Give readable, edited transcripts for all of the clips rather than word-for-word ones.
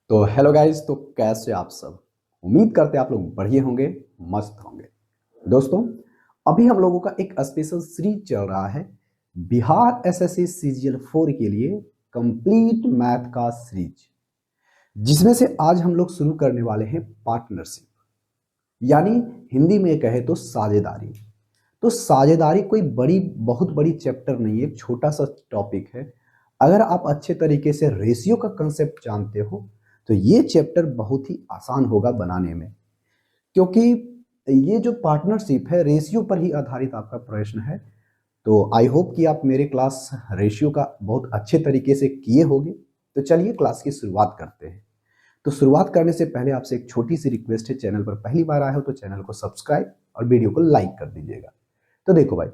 तो hello guys, तो कैसे आप सब। उम्मीद करते हैं आप लोग बढ़िया होंगे, मस्त होंगे। दोस्तों, अभी हम लोगों का एक स्पेशल सीरीज चल रहा है बिहार एसएससी सीजीएल 4 के लिए कंप्लीट मैथ का सीरीज, जिसमें से आज हम लोग शुरू करने वाले हैं पार्टनरशिप, यानी हिंदी में कहे तो साझेदारी। तो साझेदारी कोई बहुत बड़ी चैप्टर नहीं है, छोटा सा टॉपिक है। अगर आप अच्छे तरीके से रेशियो का कंसेप्ट जानते हो तो ये चैप्टर बहुत ही आसान होगा बनाने में, क्योंकि ये जो पार्टनरशिप है रेशियो पर ही आधारित आपका प्रश्न है। तो आई होप कि आप मेरे क्लास रेशियो का बहुत अच्छे तरीके से किए होंगे। तो चलिए क्लास की शुरुआत करते हैं। तो शुरुआत करने से पहले आपसे एक छोटी सी रिक्वेस्ट है, चैनल पर पहली बार आए हो तो चैनल को सब्सक्राइब और वीडियो को लाइक कर दीजिएगा। तो देखो भाई,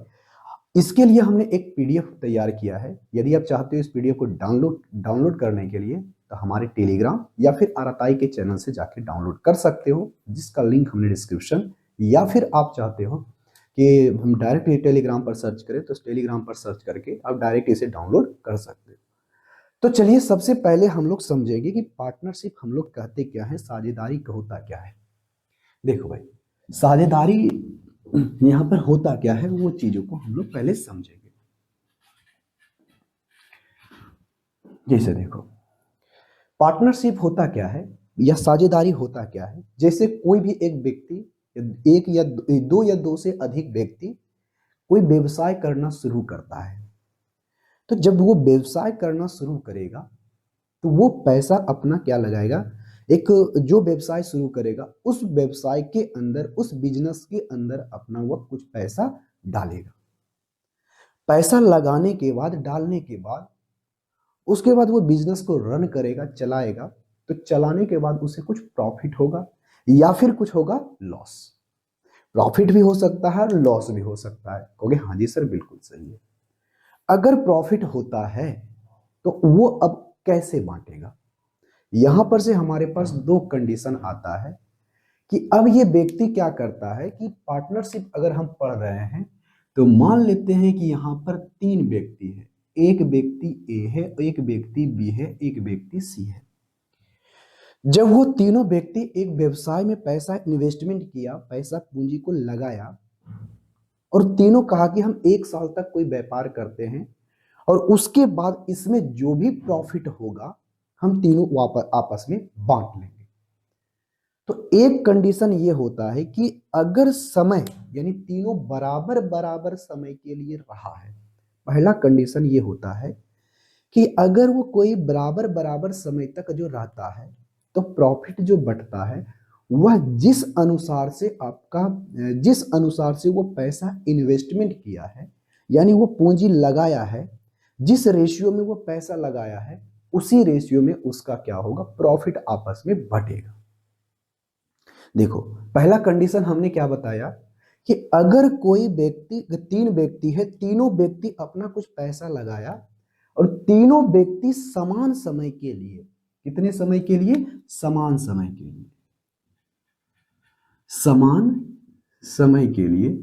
इसके लिए हमने एक पीडीएफ तैयार किया है। यदि आप चाहते हो इस पीडीएफ को डाउनलोड करने के लिए तो हमारे टेलीग्राम या फिर आरआई के चैनल से जाके डाउनलोड कर सकते हो, जिसका लिंक हमने डिस्क्रिप्शन, या फिर आप चाहते हो कि हम डायरेक्ट टेलीग्राम पर सर्च करें तो टेलीग्राम पर सर्च करके आप डायरेक्ट इसे डाउनलोड कर सकते हो। तो चलिए सबसे पहले हम लोग समझेंगे कि पार्टनरशिप हम लोग कहते क्या है, साझेदारी होता क्या है। देखो भाई, साझेदारी यहाँ पर होता क्या है वो चीजों को हम लोग पहले समझेंगे। जैसे देखो, पार्टनरशिप होता क्या है या साझेदारी होता क्या है। जैसे कोई भी एक व्यक्ति, एक या दो या दो से अधिक व्यक्ति कोई व्यवसाय करना शुरू करता है। तो जब वो व्यवसाय करना शुरू करेगा तो वो पैसा अपना क्या लगाएगा, एक जो व्यवसाय शुरू करेगा उस व्यवसाय के अंदर, उस बिजनेस के अंदर अपना वो कुछ पैसा डालेगा। पैसा लगाने के बाद, डालने के बाद, उसके बाद वो बिजनेस को रन करेगा, चलाएगा। तो चलाने के बाद उसे कुछ प्रॉफिट होगा या फिर कुछ होगा लॉस। प्रॉफिट भी हो सकता है और लॉस भी हो सकता है। कहोगे हाँ जी सर, बिल्कुल सही है। अगर प्रॉफिट होता है तो वो अब कैसे बांटेगा। यहां पर से हमारे पास दो कंडीशन आता है कि अब ये व्यक्ति क्या करता है कि पार्टनरशिप अगर हम पढ़ रहे हैं तो मान लेते हैं कि यहाँ पर तीन व्यक्ति है। एक व्यक्ति ए है, एक व्यक्ति बी है, एक व्यक्ति सी है। जब वो तीनों व्यक्ति एक व्यवसाय में पैसा इन्वेस्टमेंट किया, पैसा पूंजी को लगाया, और तीनों कहा कि हम 1 साल तक कोई व्यापार करते हैं और उसके बाद इसमें जो भी प्रॉफिट होगा हम तीनों वापस आपस में बांट लेंगे। तो एक कंडीशन ये होता है कि अगर समय, यानी तीनों बराबर बराबर समय के लिए रहा है। पहला कंडीशन ये होता है कि अगर वो कोई बराबर बराबर समय तक जो रहता है तो प्रॉफिट जो बढ़ता है वह जिस अनुसार से आपका, जिस अनुसार से वो पैसा इन्वेस्टमेंट किया है, यानी वो पूंजी लगाया है, जिस रेशियो में वो पैसा लगाया है उसी रेशियो में उसका क्या होगा, प्रॉफिट आपस में बढ़ेगा। देखो, पहला कंडीशन हमने क्या बताया कि अगर कोई व्यक्ति, तीन व्यक्ति है, तीनों व्यक्ति अपना कुछ पैसा लगाया और तीनों व्यक्ति समान समय के लिए, कितने समय के लिए, समान समय के लिए, समान समय के लिए,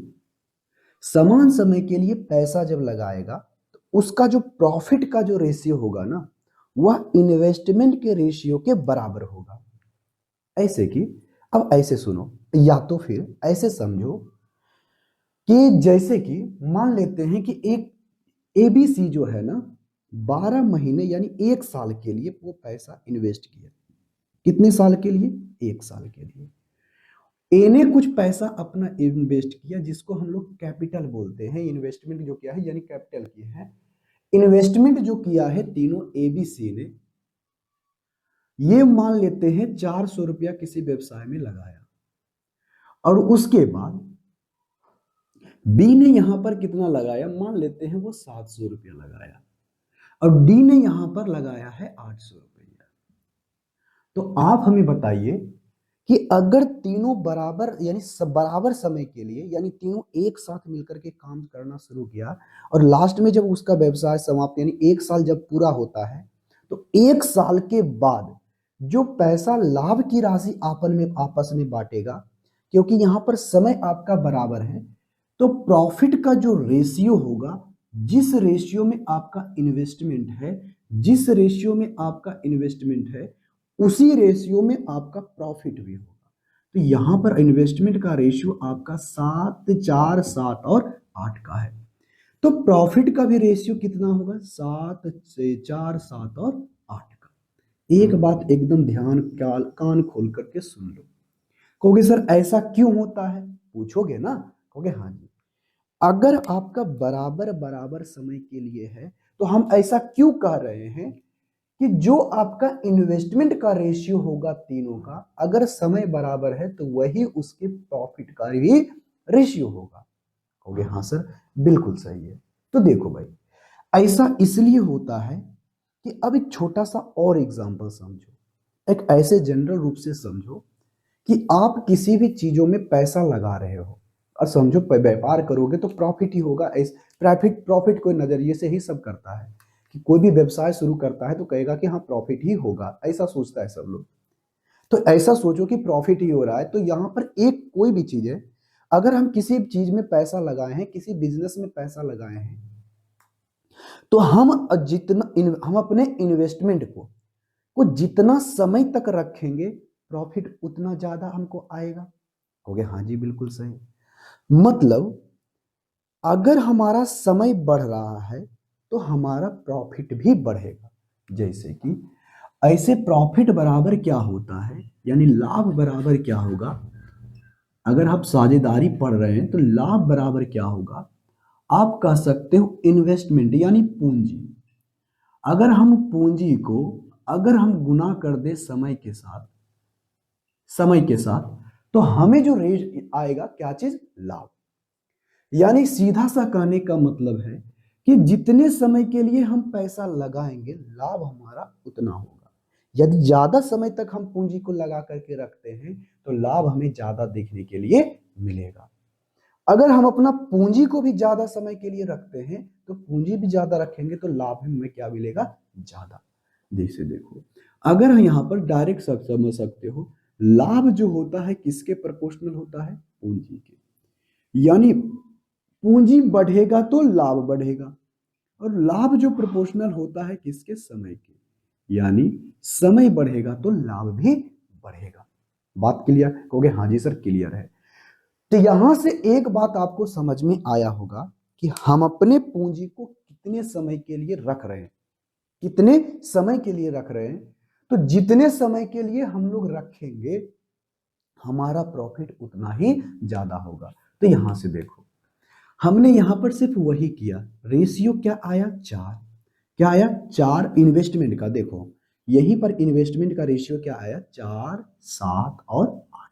समान समय के लिए पैसा जब लगाएगा तो उसका जो प्रॉफिट का जो रेशियो होगा ना, वह इन्वेस्टमेंट के रेशियो के बराबर होगा। ऐसे कि, अब ऐसे सुनो या तो फिर ऐसे समझो कि जैसे कि मान लेते हैं कि एक एबीसी जो है ना, 12 महीने यानी 1 साल के लिए वो पैसा इन्वेस्ट किया। कितने साल के लिए, 1 साल के लिए। ए ने कुछ पैसा अपना इन्वेस्ट किया, जिसको हम लोग कैपिटल बोलते हैं। इन्वेस्टमेंट जो किया है यानी कैपिटल की है। इन्वेस्टमेंट जो किया है तीनों एबीसी ने, ये मान लेते हैं 400 रुपया किसी व्यवसाय में लगाया, और उसके बाद बी ने यहां पर कितना लगाया, मान लेते हैं वो 700 रुपया लगाया, और डी ने यहां पर लगाया है 800 रुपया। तो आप हमें बताइए कि अगर तीनों बराबर, यानी बराबर समय के लिए, यानी तीनों एक साथ मिलकर के काम करना शुरू किया, और लास्ट में जब उसका व्यवसाय समाप्त, यानी 1 साल जब पूरा होता है, तो 1 साल के बाद जो पैसा लाभ की राशि आपस में बांटेगा, क्योंकि यहां पर समय आपका बराबर है, तो प्रॉफिट का जो रेशियो होगा, जिस रेशियो में आपका इन्वेस्टमेंट है, जिस रेशियो में आपका इन्वेस्टमेंट है, उसी रेशियो में आपका प्रॉफिट भी होगा। तो यहां पर इन्वेस्टमेंट का रेशियो आपका 7, 4, 7 और 8 का है। तो प्रॉफिट का भी रेशियो कितना होगा? 7 से 4, 7 और 8 का। एक बात एकदम ध्यान कान खोल करके सुन लो। कहोगे सर ऐसा क्यों होता है, पूछोगे ना? कहोगे हाँ जी, अगर आपका बराबर बराबर समय के लिए है तो हम ऐसा क्यों कह रहे हैं कि जो आपका इन्वेस्टमेंट का रेशियो होगा तीनों का, अगर समय बराबर है तो वही उसके प्रॉफिट का भी रेशियो होगा। कहोगे हाँ सर बिल्कुल सही है। तो देखो भाई, ऐसा इसलिए होता है कि अब एक छोटा सा और एग्जांपल समझो, एक ऐसे जनरल रूप से समझो कि आप किसी भी चीजों में पैसा लगा रहे हो और समझो व्यापार करोगे तो प्रॉफिट ही होगा। प्रॉफिट प्रॉफिट को नजरिए से ही सब करता है कि कोई भी व्यवसाय शुरू करता है तो कहेगा कि हाँ प्रॉफिट ही होगा, ऐसा सोचता है सब लोग। तो ऐसा सोचो कि प्रॉफिट ही हो रहा है। तो यहाँ पर एक कोई भी चीज है, अगर हम किसी चीज में पैसा लगाए हैं, किसी बिजनेस में पैसा लगाए हैं, तो हम अपने इन्वेस्टमेंट को जितना समय तक रखेंगे प्रॉफिट उतना ज्यादा हमको आएगा। कहोगे हाँ जी बिल्कुल सही। मतलब अगर हमारा समय बढ़ रहा है तो हमारा प्रॉफिट भी बढ़ेगा। जैसे कि ऐसे प्रॉफिट बराबर क्या होता है, यानी लाभ बराबर क्या होगा? अगर आप साझेदारी पढ़ रहे हैं तो लाभ बराबर क्या होगा? आप कह सकते हो इन्वेस्टमेंट यानी पूंजी। अगर हम पूंजी को अगर हम गुना कर दे समय के साथ तो हमें जो रेट आएगा क्या चीज? लाभ। यानी सीधा सा कहने का मतलब है कि जितने समय के लिए हम पैसा लगाएंगे लाभ हमारा उतना होगा। यदि ज्यादा समय तक हम पूंजी को लगा करके रखते हैं तो लाभ हमें ज्यादा देखने के लिए मिलेगा। अगर हम अपना पूंजी को भी ज्यादा समय के लिए रखते हैं तो पूंजी भी ज्यादा रखेंगे तो लाभ हमें क्या मिलेगा? ज्यादा। जैसे देखो, अगर हम यहाँ पर डायरेक्ट समझ सकते हो, लाभ जो होता है किसके प्रोपोर्शनल होता है? पूंजी के। यानी पूंजी बढ़ेगा तो लाभ बढ़ेगा, और लाभ जो प्रोपोर्शनल होता है किसके? समय के। यानी समय बढ़ेगा तो लाभ भी बढ़ेगा। बात क्लियर? कहोगे हाँ जी सर क्लियर है। तो यहां से एक बात आपको समझ में आया होगा कि हम अपने पूंजी को कितने समय के लिए रख रहे हैं, कितने समय के लिए रख रहे हैं। तो जितने समय के लिए हम लोग रखेंगे हमारा प्रॉफिट उतना ही ज्यादा होगा। तो यहां से देखो, हमने यहां पर सिर्फ वही किया। रेशियो क्या आया? 4। क्या आया? 4 इन्वेस्टमेंट का। देखो यहीं पर इन्वेस्टमेंट का रेशियो क्या आया? 4, 7 और 8।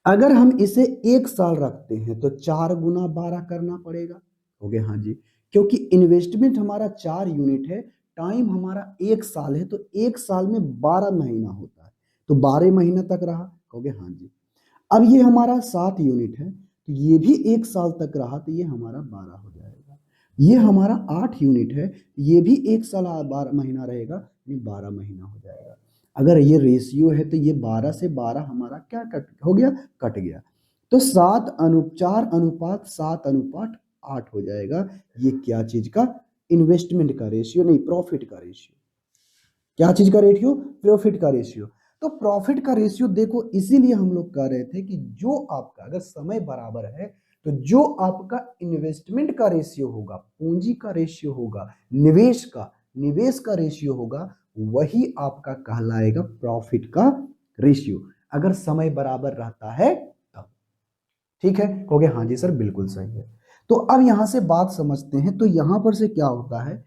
अगर हम इसे 1 साल रखते हैं तो 4 गुना 12 करना पड़ेगा। हो गया हाँ जी, क्योंकि इन्वेस्टमेंट हमारा 4 यूनिट है, टाइम हमारा 1 साल है, तो 1 साल में 12 महीना होता है, तो 12 महीना तक रहा। हो गया हाँ जी। अब ये हमारा 7 यूनिट है तो ये भी 1 साल तक रहा, तो ये हमारा 12 हो जाएगा। ये हमारा 8 यूनिट है, ये भी 1 साल 12 महीना रहेगा, ये 12 महीना हो जाएगा। अगर ये रेशियो है तो ये 12 से 12 हमारा क्या कट हो गया? कट गया। तो 4:4:7:8 हो जाएगा। ये क्या चीज का? इन्वेस्टमेंट का रेशियो, नहीं प्रॉफिट का रेशियो। क्या चीज का रेशियो? प्रॉफिट का रेशियो। तो प्रॉफिट का रेशियो देखो, इसीलिए हम लोग कह रहे थे कि जो आपका अगर समय बराबर है तो जो आपका इन्वेस्टमेंट का रेशियो होगा, पूंजी का रेशियो होगा, निवेश का रेशियो होगा, वही आपका कहलाएगा प्रॉफिट का रेशियो, अगर समय बराबर रहता है तब। ठीक है? कहोगे हाँ जी सर बिल्कुल सही है। तो अब यहां से बात समझते हैं। तो यहां पर से क्या होता है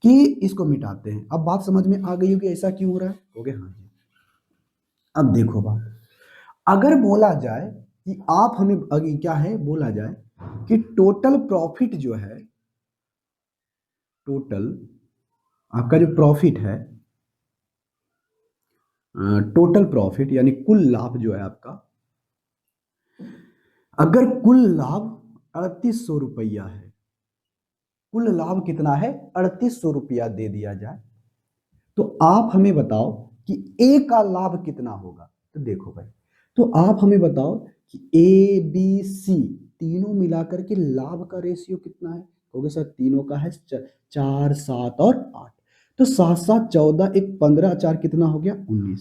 कि इसको मिटाते हैं। अब बात समझ में आ गई होगी ऐसा क्यों हो रहा है? कहोगे हाँ जी। अब देखो बात, अगर बोला जाए कि आप हमें अगर क्या है बोला जाए कि टोटल प्रॉफिट जो है, टोटल आपका जो प्रॉफिट है, टोटल प्रॉफिट यानी कुल लाभ जो है आपका, अगर कुल लाभ 3800 रुपया है, कुल लाभ कितना है? 3800 रुपया दे दिया जाए, तो आप हमें बताओ कि ए का लाभ कितना होगा। तो देखो भाई, तो आप हमें बताओ कि ए बी सी तीनों मिलाकर के लाभ का रेशियो कितना है? कहोगे सर तीनों का है 4, 7 और 8। तो 7 7 14, एक 15, 4 कितना हो गया 19।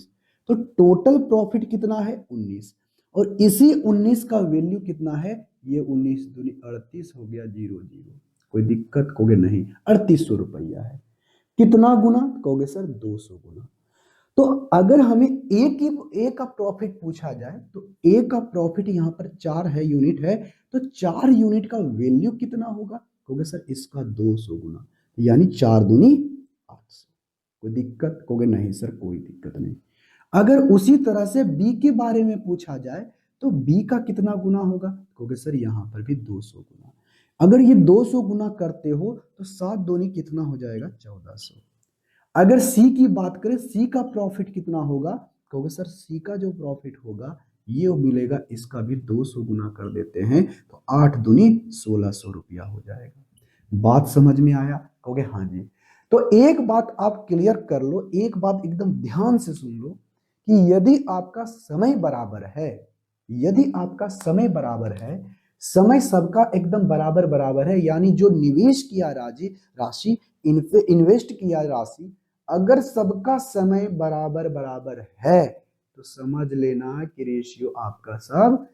तो टोटल प्रॉफिट कितना है 19, और इसी 19 का वैल्यू कितना है, ये 19 दूनी 38 हो गया 00। कोई दिक्कत कहोगे नहीं, 3800 रुपया है। कितना गुना कहोगे सर 200 गुना। तो अगर हमें ए का प्रॉफिट पूछा जाए तो ए का प्रॉफिट यहाँ पर 4 है, यूनिट है, तो 4 यूनिट का वैल्यू कितना होगा, कहोगे सर इसका 200 गुना, यानी 4 दूनी 800। कोई दिक्कत कहोगे नहीं सर, कोई दिक्कत नहीं। अगर उसी तरह से बी के बारे में पूछा जाए तो बी का कितना गुना होगा, कहोगे सर यहाँ पर भी 200 गुना। अगर ये 200 गुना करते हो तो 7 दूनी कितना हो जाएगा 1400। अगर सी की बात करें, सी का प्रॉफिट कितना होगा, कहोगे सर सी का जो प्रॉफिट होगा ये मिलेगा, इसका भी 200 गुना कर देते हैं तो 8 दूनी 1600 रुपया हो जाएगा। बात समझ में आया, कहोगे हाँ जी। तो एक बात आप क्लियर कर लो, एक बात एकदम ध्यान से सुन लो कि यदि आपका समय बराबर है, यदि आपका समय बराबर है, समय सबका एकदम बराबर बराबर है, यानी जो निवेश किया राशि इन्वेस्ट किया राशि, अगर सबका समय बराबर बराबर है तो समझ लेना कि रेशियो आपका सब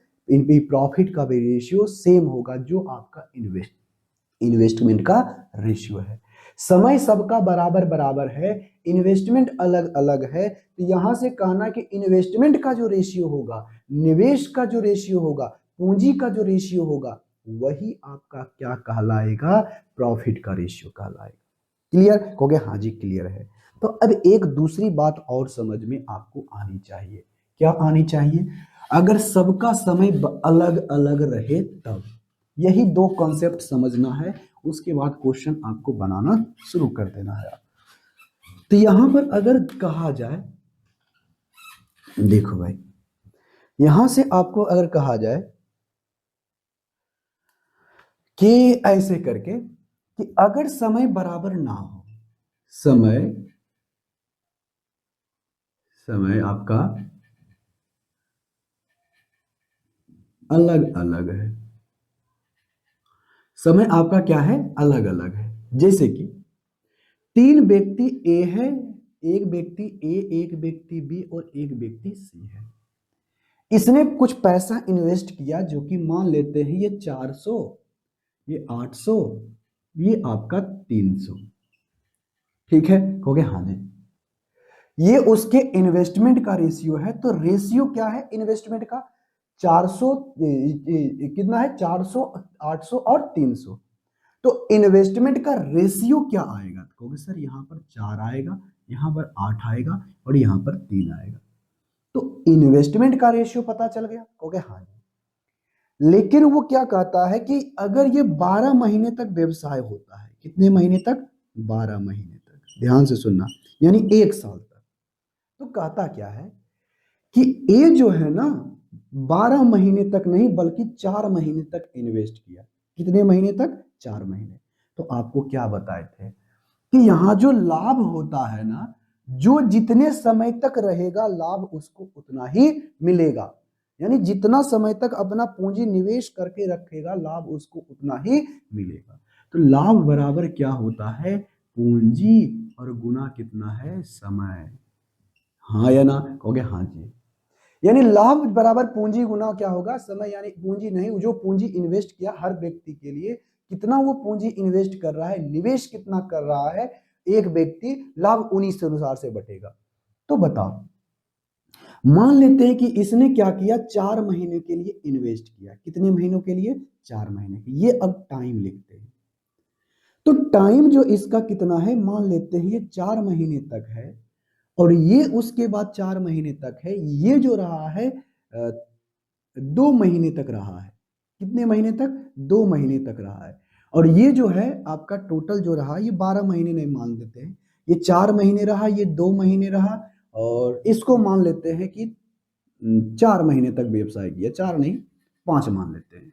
प्रॉफिट का भी रेशियो सेम होगा जो आपका इन्वेस्टमेंट का रेशियो है। समय सबका बराबर बराबर है, इन्वेस्टमेंट अलग अलग है, तो यहां से कहना कि इन्वेस्टमेंट का जो रेशियो होगा, निवेश का जो रेशियो होगा, पूंजी का जो रेशियो होगा, वही आपका क्या कहलाएगा, प्रॉफिट का रेशियो कहलाएगा। क्लियर, कहोगे हाँ जी क्लियर है। तो अब एक दूसरी बात और समझ में आपको आनी चाहिए, क्या आनी चाहिए, अगर सबका समय अलग अलग रहे तब, यही दो कॉन्सेप्ट समझना है, उसके बाद क्वेश्चन आपको बनाना शुरू कर देना है। तो यहां पर अगर कहा जाए, देखो भाई यहां से आपको अगर कहा जाए कि ऐसे करके कि अगर समय बराबर ना हो, समय आपका अलग अलग है, समय आपका क्या है अलग अलग है, जैसे कि 3 व्यक्ति ए है, एक व्यक्ति ए, एक व्यक्ति बी और एक व्यक्ति सी है। इसने कुछ पैसा इन्वेस्ट किया जो कि मान लेते हैं ये 400, ये 800, ये आपका 300, ठीक है, कहोगे हाँ जी। ये उसके इन्वेस्टमेंट का रेशियो है, तो रेशियो क्या है इन्वेस्टमेंट का, 400 कितना है 400, 800 और 300। तो इन्वेस्टमेंट का रेशियो क्या आएगा, कहोगे सर यहाँ पर 4 आएगा, यहाँ पर 8 आएगा और यहाँ पर 3 आएगा। तो इन्वेस्टमेंट का रेशियो पता चल गया, कहोगे हाँ जी। लेकिन वो क्या कहता है कि अगर ये 12 महीने तक व्यवसाय होता है, कितने महीने तक 12 महीने तक, ध्यान से सुनना, यानी 1 साल तक, तो कहता क्या है कि ए जो है ना 12 महीने तक नहीं बल्कि 4 महीने तक इन्वेस्ट किया। कितने महीने तक 4 महीने। तो आपको क्या बताए थे कि यहां जो लाभ होता है ना, जो जितने समय तक रहेगा लाभ उसको उतना ही मिलेगा, यानी जितना समय तक अपना पूंजी निवेश करके रखेगा लाभ उसको उतना ही मिलेगा। तो लाभ बराबर क्या होता है, पूंजी और गुना कितना है समय, हाँ या ना, कहोगे हाँ जी। यानी लाभ बराबर पूंजी गुना क्या होगा समय, यानी पूंजी नहीं, जो पूंजी इन्वेस्ट किया हर व्यक्ति के लिए कितना वो पूंजी इन्वेस्ट कर रहा है, निवेश कितना कर रहा है एक व्यक्ति, लाभ उन्हीं से अनुसार से बटेगा। तो बताओ, मान लेते हैं कि इसने क्या किया 4 महीने के लिए इन्वेस्ट किया, कितने महीनों के लिए 4 महीने के, ये अब टाइम लिखते हैं। तो टाइम जो इसका कितना है, मान लेते हैं ये 4 महीने तक है, और ये उसके बाद 4 महीने तक है, ये जो रहा है 2 महीने तक रहा है, कितने महीने तक 2 महीने तक रहा है, और ये जो है आपका टोटल जो रहा ये 12 महीने नहीं मान लेते हैं, ये 4 महीने रहा, ये 2 महीने रहा, और इसको मान लेते हैं कि 4 महीने तक व्यवसाय किया, 4 नहीं 5 मान लेते हैं,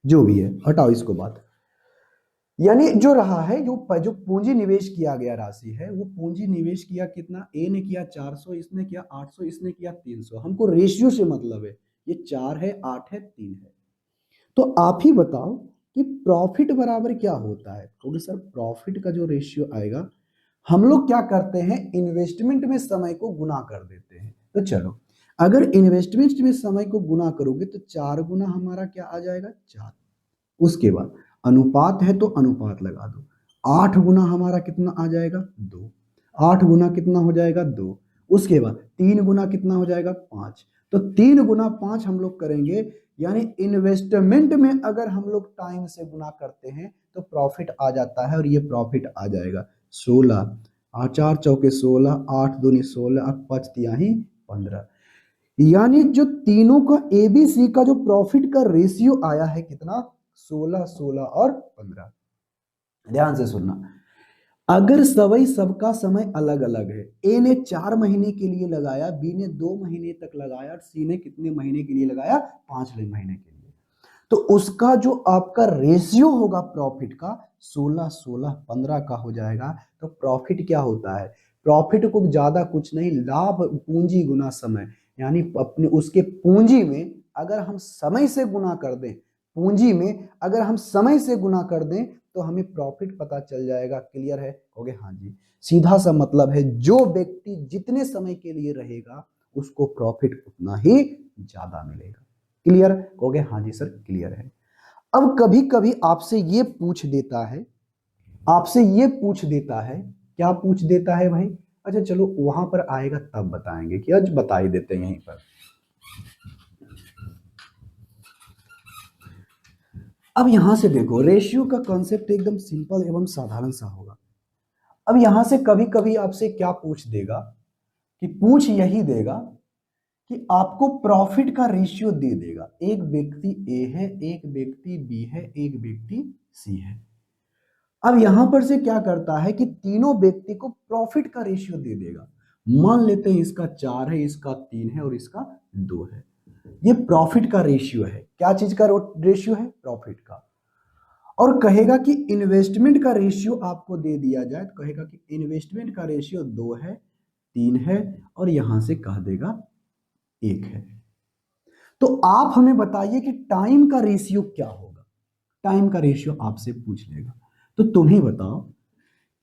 जो भी है हटाओ इसको बात। यानी जो रहा है जो पूंजी निवेश किया गया राशि है, वो पूंजी निवेश किया कितना, ए ने किया 400, इसने किया 800, इसने किया 300, हमको रेशियो से मतलब है, ये 4 है 8 है 3 है। तो आप ही बताओ कि प्रॉफिट बराबर क्या होता है, क्योंकि सर प्रॉफिट का जो रेशियो आएगा हम लोग क्या करते हैं, इन्वेस्टमेंट में समय को गुना कर देते हैं। तो चलो, अगर इन्वेस्टमेंट में समय को गुना करोगे तो 4 गुना हमारा क्या आ जाएगा, 4। उसके बाद अनुपात है तो अनुपात लगा दो, 8 गुना हमारा कितना आ जाएगा, 2। 8 गुना कितना हो जाएगा, 2। उसके बाद 3 गुना कितना हो जाएगा, 5। तो 3 गुना 5 हम लोग करेंगे, यानी इन्वेस्टमेंट में अगर हम लोग टाइम से गुना करते हैं तो प्रॉफिट आ जाता है, और ये प्रॉफिट आ जाएगा 16। 4 चौके 16, 8 दूनी 16, 5 तिहाई 15। यानी जो तीनों का एबीसी का जो प्रॉफिट का रेशियो आया है कितना, 16, 16 और 15। ध्यान से सुनना, अगर सवई सबका समय अलग अलग है, ए ने 4 महीने के लिए लगाया, बी ने 2 महीने तक लगाया, और सी ने कितने महीने के लिए लगाया, 5 महीने के लिए, तो उसका जो आपका रेशियो होगा प्रॉफिट का 16, 16, 15 का हो जाएगा। तो प्रॉफिट क्या होता है, प्रॉफिट को ज्यादा कुछ नहीं, लाभ पूंजी गुना समय, यानी अपने उसके पूंजी में अगर हम समय से गुना कर दें, पूंजी में अगर हम समय से गुना कर दें तो हमें प्रॉफिट पता चल जाएगा। क्लियर है, कहोगे हाँ जी। सीधा सा मतलब है, जो व्यक्ति जितने समय के लिए रहेगा उसको प्रॉफिट उतना ही ज्यादा मिलेगा। क्लियर, कहोगे हाँ जी सर क्लियर है। अब कभी कभी आपसे ये पूछ देता है, आपसे ये पूछ देता है, क्या पूछ देता है भाई, अच्छा चलो वहां पर आएगा तब बताएंगे, कि आज बता ही देते हैं यहीं पर। अब यहां से देखो, रेशियो का कॉन्सेप्ट एकदम सिंपल एवं साधारण सा होगा। अब यहां से कभी कभी आपसे क्या पूछ देगा, कि पूछ यही देगा कि आपको प्रॉफिट का रेशियो दे देगा, एक व्यक्ति ए है, एक व्यक्ति बी है, एक व्यक्ति सी है। अब यहां पर से क्या करता है कि तीनों व्यक्ति को प्रॉफिट का रेशियो दे देगा। मान लेते हैं इसका 4 है, इसका 3 है और इसका 2 है। ये प्रॉफिट का रेशियो है, क्या चीज का रेशियो है, प्रॉफिट का। और कहेगा कि इन्वेस्टमेंट का रेशियो आपको दे दिया जाए, तो कहेगा कि इन्वेस्टमेंट का रेशियो 2 है, 3 है, और यहां से कह देगा 1 है। तो आप हमें बताइए कि टाइम का रेशियो क्या होगा, टाइम का रेशियो आपसे पूछ लेगा। तो तुम ही बताओ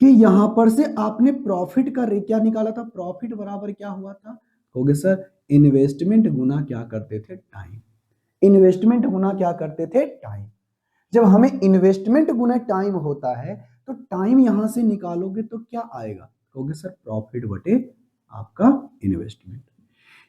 कि यहां पर से आपने प्रॉफिट का क्या निकाला था, प्रॉफिट बराबर क्या हुआ था, कहोगे सर इन्वेस्टमेंट गुना क्या करते थे, टाइम। इन्वेस्टमेंट गुना क्या करते थे, टाइम। जब हमें इन्वेस्टमेंट गुना टाइम होता है तो टाइम यहां से निकालोगे तो क्या आएगा, कहोगे सर प्रॉफिट बटे आपका इन्वेस्टमेंट।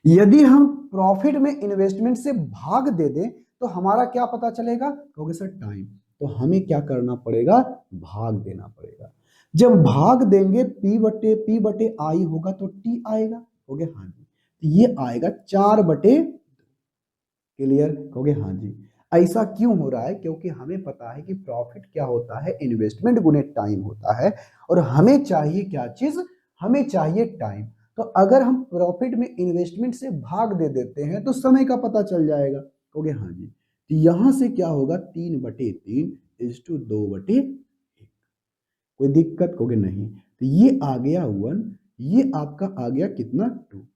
यदि हम प्रॉफिट में इन्वेस्टमेंट से भाग दे दें तो हमारा क्या पता चलेगा, कहोगे सर टाइम। तो हमें क्या करना पड़ेगा, भाग देना पड़ेगा। जब भाग देंगे पी बटे आई होगा तो टी आएगा, कहोगे हाँ जी। तो ये आएगा 4/2। क्लियर, कहोगे हाँ जी। ऐसा क्यों हो रहा है, क्योंकि हमें पता है कि प्रॉफिट क्या होता है, इन्वेस्टमेंट गुने टाइम होता है, और हमें चाहिए क्या चीज, हमें चाहिए टाइम। तो अगर हम प्रॉफिट में इन्वेस्टमेंट से भाग दे देते हैं तो समय का पता चल जाएगा, कहोगे हाँ जी। तो यहां से क्या होगा, 3/3 इज टू 2/1। कोई दिक्कत, कहोगे नहीं। तो ये आ गया 1, ये आपका आ गया कितना, 2।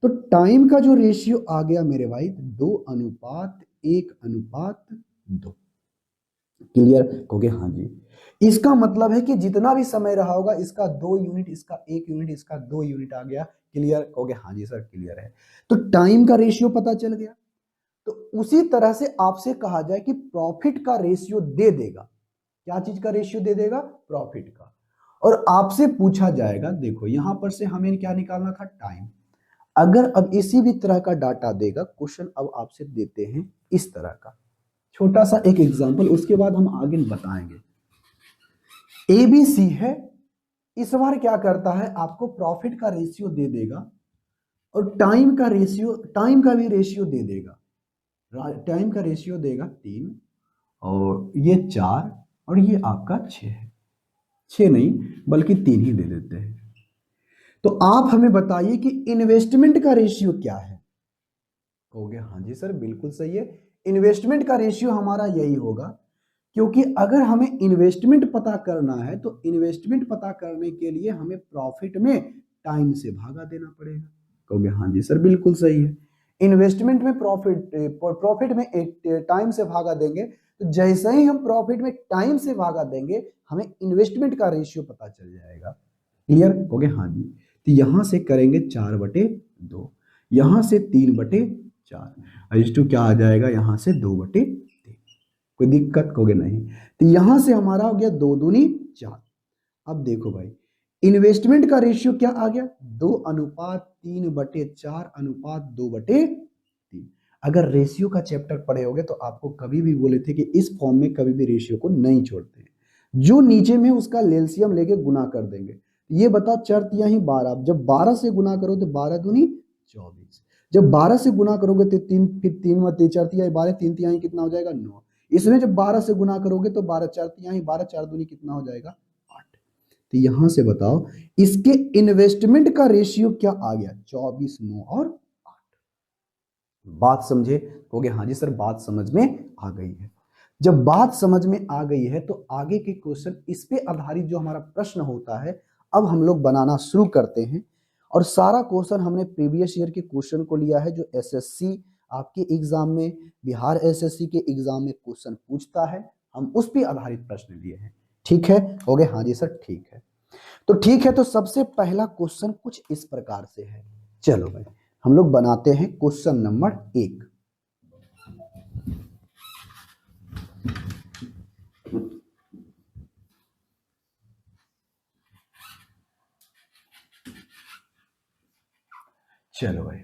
तो टाइम का जो रेशियो आ गया मेरे भाई 2:1:2। क्लियर, कहोगे हाँ जी। इसका मतलब है कि जितना भी समय रहा होगा, इसका 2 यूनिट, इसका 1 यूनिट, इसका 2 यूनिट आ गया। क्लियर, कहोगे हाँ जी सर क्लियर है। तो टाइम का रेशियो पता चल गया। तो उसी तरह से आपसे कहा जाए कि प्रॉफिट का रेशियो दे देगा, क्या चीज का रेशियो दे देगा, प्रॉफिट का। और आपसे पूछा जाएगा, देखो यहां पर से हमें क्या निकालना था, टाइम। अगर अब इसी भी तरह का डाटा देगा क्वेश्चन, अब आपसे देते हैं इस तरह का छोटा सा एक एग्जांपल, उसके बाद हम आगे बताएंगे। ए बी सी है, इस बार क्या करता है, आपको प्रॉफिट का रेशियो दे देगा और टाइम का रेशियो, टाइम का भी रेशियो दे देगा। टाइम का रेशियो देगा 3, और ये 4, और ये आपका 6 है। 6 नहीं बल्कि 3 ही दे देते हैं। तो आप हमें बताइए कि इन्वेस्टमेंट का रेशियो क्या है, कहोगे हाँ जी सर बिल्कुल सही है। इन्वेस्टमेंट का रेशियो हमारा यही होगा, क्योंकि अगर हमें इन्वेस्टमेंट पता करना है तो इन्वेस्टमेंट पता करने के लिए हमें प्रॉफिट में टाइम से भागा देना पड़ेगा। कहोगे हाँ जी सर बिल्कुल सही है। इन्वेस्टमेंट में प्रॉफिट में टाइम से भागा देंगे, तो जैसे ही हम प्रॉफिट में टाइम से भागा देंगे हमें इन्वेस्टमेंट का रेशियो पता चल जाएगा। क्लियर हो गया? हाँ जी। तो यहां से करेंगे 4/2, यहां से 3/4, टू क्या आ जाएगा यहां से 2/3। कोई दिक्कत होगे नहीं। तो यहां से हमारा हो गया 2 दूनी 4। अब देखो भाई, इन्वेस्टमेंट का रेशियो क्या आ गया? 2:3/4:2/3। अगर रेशियो का चैप्टर पढ़े होगे तो आपको कभी भी बोले थे कि इस फॉर्म में कभी भी रेशियो को नहीं छोड़ते हैं, जो नीचे में उसका एलसीएम लेके गुना कर देंगे। ये बताओ, चार तिहाई 12, जब 12 से गुना करो तो 12 दूनी 24, जब 12 से गुना करोगे तो तीन, फिर 3 व 4 तिहाई 12, 3 तिहाई कितना हो जाएगा 9। इसमें जब 12 से गुना करोगे तो 12 4 तिहाई 12, 4 दूनी कितना हो जाएगा 8। तो यहां से बताओ इसके इन्वेस्टमेंट का रेशियो क्या आ गया? 24, 9 और 8। बात समझे? कहोगे हाँ जी सर बात समझ में आ गई है। जब बात समझ में आ गई है तो आगे के क्वेश्चन इस पे आधारित जो हमारा प्रश्न होता है अब हम लोग बनाना शुरू करते हैं। और सारा क्वेश्चन हमने प्रीवियस ईयर के क्वेश्चन को लिया है जो एसएससी आपके एग्जाम में, बिहार एसएससी के एग्जाम में क्वेश्चन पूछता है, हम उस पे आधारित प्रश्न लिए हैं। ठीक है? हो गए? हाँ जी सर ठीक है। तो ठीक है, तो सबसे पहला क्वेश्चन कुछ इस प्रकार से है। चलो भाई हम लोग बनाते हैं क्वेश्चन नंबर 1। चलो भाई,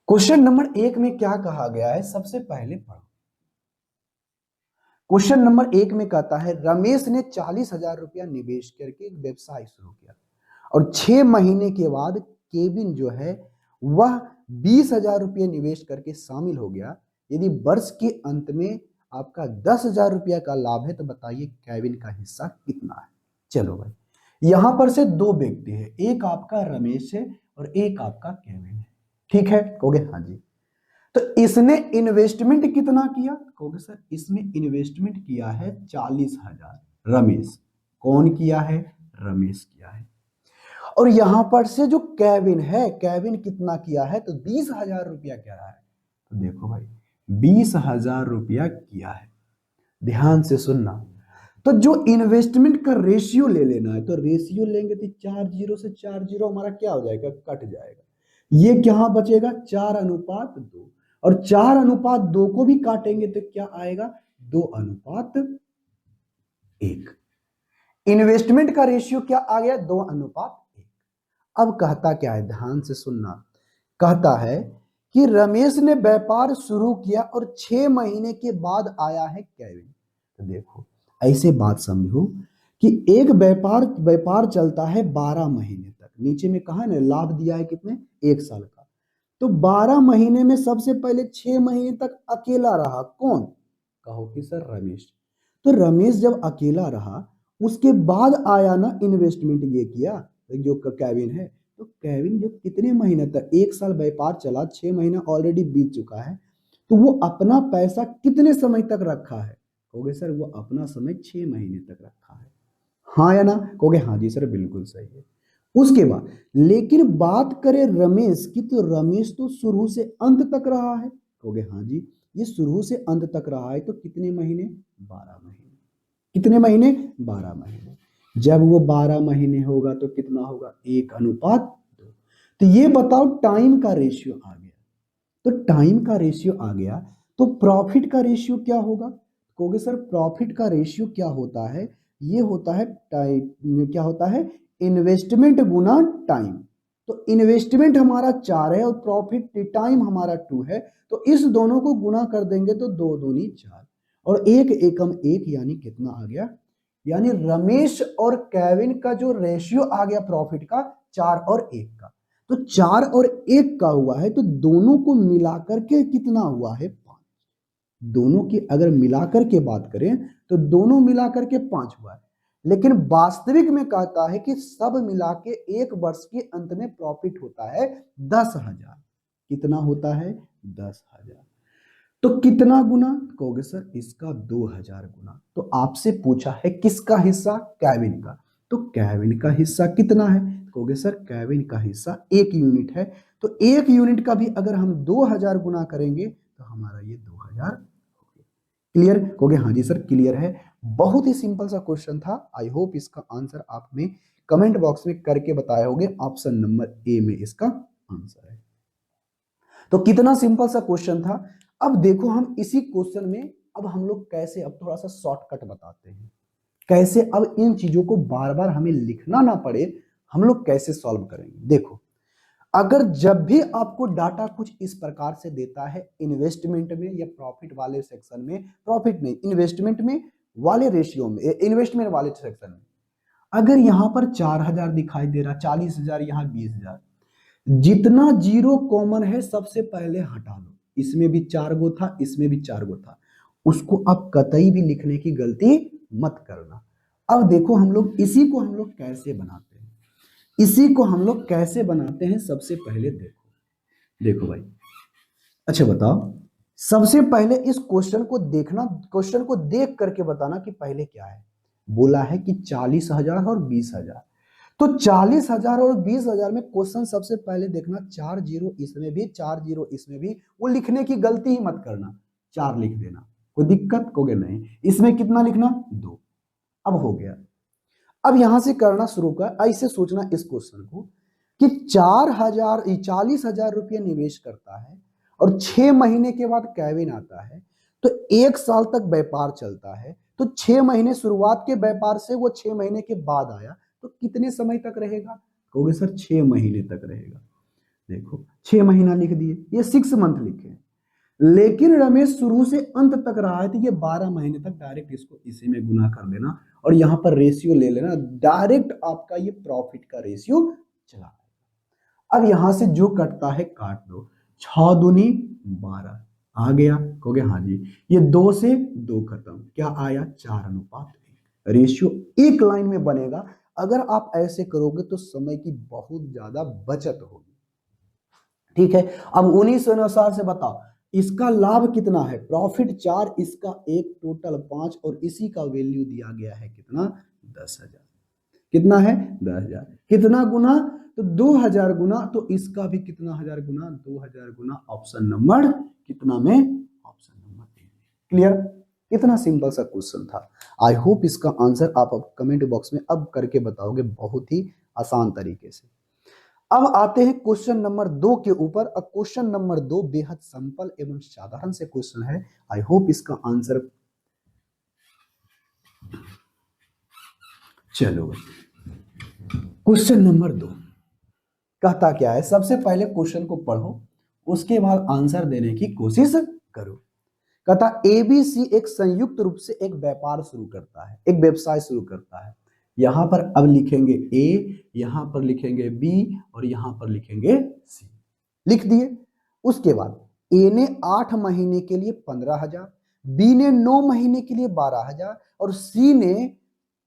क्वेश्चन नंबर 1 में क्या कहा गया है सबसे पहले पढ़ो। क्वेश्चन नंबर 1 में कहता है रमेश ने 40,000 रुपया निवेश करके एक व्यवसाय शुरू किया और 6 महीने के बाद केविन जो है वह 20,000 रुपये निवेश करके शामिल हो गया। यदि वर्ष के अंत में आपका 10,000 रुपया का लाभ है तो बताइए केविन का हिस्सा कितना है। चलो भाई, यहां पर से दो व्यक्ति है, एक आपका रमेश है और एक आपका केविन है। ठीक है? कहोगे हाँ जी। तो इसने इन्वेस्टमेंट कितना किया? कहोगे सर इसमें इन्वेस्टमेंट किया है 40,000। रमेश कौन किया है? रमेश किया है। और यहां पर से जो केविन है, केविन कितना किया है? तो 20,000 रुपया कह रहा है। तो देखो भाई 20,000 रुपया किया है। ध्यान से सुनना, तो जो इन्वेस्टमेंट का रेशियो ले लेना है, तो रेशियो लेंगे तो 4 से 4 हमारा क्या हो जाएगा? कट जाएगा। ये क्या बचेगा? 4:2। और 4:2 को भी काटेंगे तो क्या आएगा? 2:1। इन्वेस्टमेंट का रेशियो क्या आ गया? 2:1। अब कहता क्या है? ध्यान से सुनना, कहता है कि रमेश ने व्यापार शुरू किया और 6 महीने के बाद आया है केविन। तो देखो ऐसे बात समझो कि एक व्यापार व्यापार चलता है 12 महीने तक। नीचे में कहा ना लाभ दिया है कितने? 1 साल का। तो 12 महीने में सबसे पहले 6 महीने तक अकेला रहा कौन? कहो कि सर रमेश। तो रमेश जब अकेला रहा उसके बाद आया ना इन्वेस्टमेंट ये किया जो केविन है। तो केविन जो कितने महीने तक, 1 साल व्यापार चला, 6 महीना ऑलरेडी बीत चुका है, तो वो अपना पैसा कितने समय तक रखा है? कहोगे सर वो अपना समय 6 महीने तक रखा है। हाँ या ना? कहोगे हाँ जी सर बिल्कुल सही है। उसके बाद लेकिन बात करें रमेश की, तो रमेश तो शुरू से अंत तक रहा है। कहोगे हाँ जी, ये शुरू से अंत तक रहा है तो कितने महीने? 12 महीने। कितने महीने? 12 महीने। जब वो 12 महीने होगा तो कितना होगा? 1:2। तो ये बताओ टाइम का रेशियो आ गया। तो टाइम का रेशियो आ गया तो प्रॉफिट का रेशियो क्या होगा? कहोगे सर प्रॉफिट का रेशियो क्या होता है? ये होता है टाइम, क्या होता है? इन्वेस्टमेंट गुना टाइम। तो इन्वेस्टमेंट हमारा 4 है और प्रॉफिट टाइम हमारा 2 है, तो इस दोनों को गुना कर देंगे तो 2 दूनी 4 और 1 एकम 1, यानी कितना आ गया? यानी रमेश और केविन का जो रेशियो आ गया प्रॉफिट का 4 और 1 का। तो 4 और 1 का हुआ है तो दोनों को मिलाकर के कितना हुआ है? 5। दोनों की अगर मिलाकर के बात करें तो दोनों मिलाकर के 5 हुआ है। लेकिन वास्तविक में कहता है कि सब मिला के एक वर्ष के अंत में प्रॉफिट होता है 10,000। कितना होता है? 10,000। तो कितना गुना? कहोगे सर इसका 2,000 गुना। तो आपसे पूछा है किसका हिस्सा? केविन का। तो केविन का हिस्सा कितना है? कहोगे सर केविन का हिस्सा 1 यूनिट है। तो 1 यूनिट का भी अगर हम 2,000 गुना करेंगे तो हमारा ये 2,000। क्लियर? कहोगे हाँ जी सर क्लियर है। बहुत ही सिंपल सा क्वेश्चन था। आई होप इसका आंसर आप में कमेंट बॉक्स में करके बताए होंगे ऑप्शन नंबर ए में इसका आंसर है। तो कितना सिंपल सा क्वेश्चन था। अब देखो हम इसी क्वेश्चन में अब हम लोग कैसे, अब थोड़ा सा शॉर्टकट बताते हैं कैसे अब इन चीजों को बार बार हमें लिखना ना पड़े, हम लोग कैसे सॉल्व करेंगे। देखो अगर जब भी आपको डाटा कुछ इस प्रकार से देता है इन्वेस्टमेंट में या प्रॉफिट वाले सेक्शन में, प्रॉफिट नहीं इन्वेस्टमेंट में वाले रेशियो में, इन्वेस्टमेंट वाले सेक्शन में, अगर यहां पर 4000 दिखाई दे रहा, 40,000 यहाँ 20,000, जितना जीरो कॉमन है सबसे पहले हटा लो। इसमें भी 4 गो था, इसमें भी 4 गो था, उसको अब कतई भी लिखने की गलती मत करना। अब देखो हम लोग इसी को हम लोग कैसे बनाते हैं, इसी को हम लोग कैसे बनाते हैं सबसे पहले देखो। देखो भाई, अच्छा बताओ, सबसे पहले इस क्वेश्चन को देखना, क्वेश्चन को देख करके बताना कि पहले क्या है। बोला है कि 40,000 और 20,000, तो 40,000 और 20,000 में क्वेश्चन सबसे पहले देखना 4 जीरो इसमें भी, 4 जीरो इसमें भी, वो लिखने की गलती ही मत करना, 4 लिख देना, कोई दिक्कत होगे नहीं। इसमें कितना लिखना 2। अब हो गया। अब यहां से करना शुरू कर, ऐसे सोचना इस क्वेश्चन को कि 40,000 रुपये निवेश करता है और 6 महीने के बाद कैविन आता है, तो 1 साल तक व्यापार चलता है, तो 6 महीने शुरुआत के व्यापार से वो 6 महीने के बाद आया, तो कितने समय तक रहेगा। कहोगे सर 6 महीने तक रहेगा। देखो 6 महीना लिख दिए, ये 6 मंथ लिखे, लेकिन रमेश शुरू से अंत तक रहा है तो ये 12 महीने तक, डायरेक्ट इसको इसी में गुना कर देना और यहां पर रेशियो ले लेना, डायरेक्ट आपका ये प्रॉफिट का रेशियो चला आएगा। अब यहां से जो कटता है काट दो, 6 दूनी 12 आ गया, कहोगे हाँ जी, ये 2 से 2 खत्म, क्या आया 4:1, रेशियो एक लाइन में बनेगा। अगर आप ऐसे करोगे तो समय की बहुत ज्यादा बचत होगी। ठीक है, अब उन्हीं से अनुसार से बताओ इसका लाभ कितना है, प्रॉफिट 4, इसका 1, टोटल 5, और इसी का वैल्यू दिया गया है कितना 10,000। कितना है 10,000, कितना गुना, तो 2,000 गुना, तो इसका भी कितना हजार गुना 2,000 गुना, ऑप्शन नंबर कितना में, ऑप्शन नंबर ए। क्लियर, कितना सिंपल सा क्वेश्चन था। आई होप इसका आंसर आप अब कमेंट बॉक्स में अब करके बताओगे बहुत ही आसान तरीके से। अब आते हैं क्वेश्चन नंबर 2 के ऊपर। अब क्वेश्चन नंबर 2 बेहद सिंपल एवं साधारण से क्वेश्चन है। आई होप इसका आंसर, चलो क्वेश्चन नंबर 2 कहता क्या है, सबसे पहले क्वेश्चन को पढ़ो, उसके बाद आंसर देने की कोशिश करो। कहता एबीसी एक संयुक्त रूप से एक व्यापार शुरू करता है, एक व्यवसाय शुरू करता है। यहां पर अब लिखेंगे ए, यहां पर लिखेंगे बी, और यहां पर लिखेंगे सी, लिख दिए। उसके बाद ए ने 8 महीने के लिए 15,000, बी ने 9 महीने के लिए 12,000, और सी ने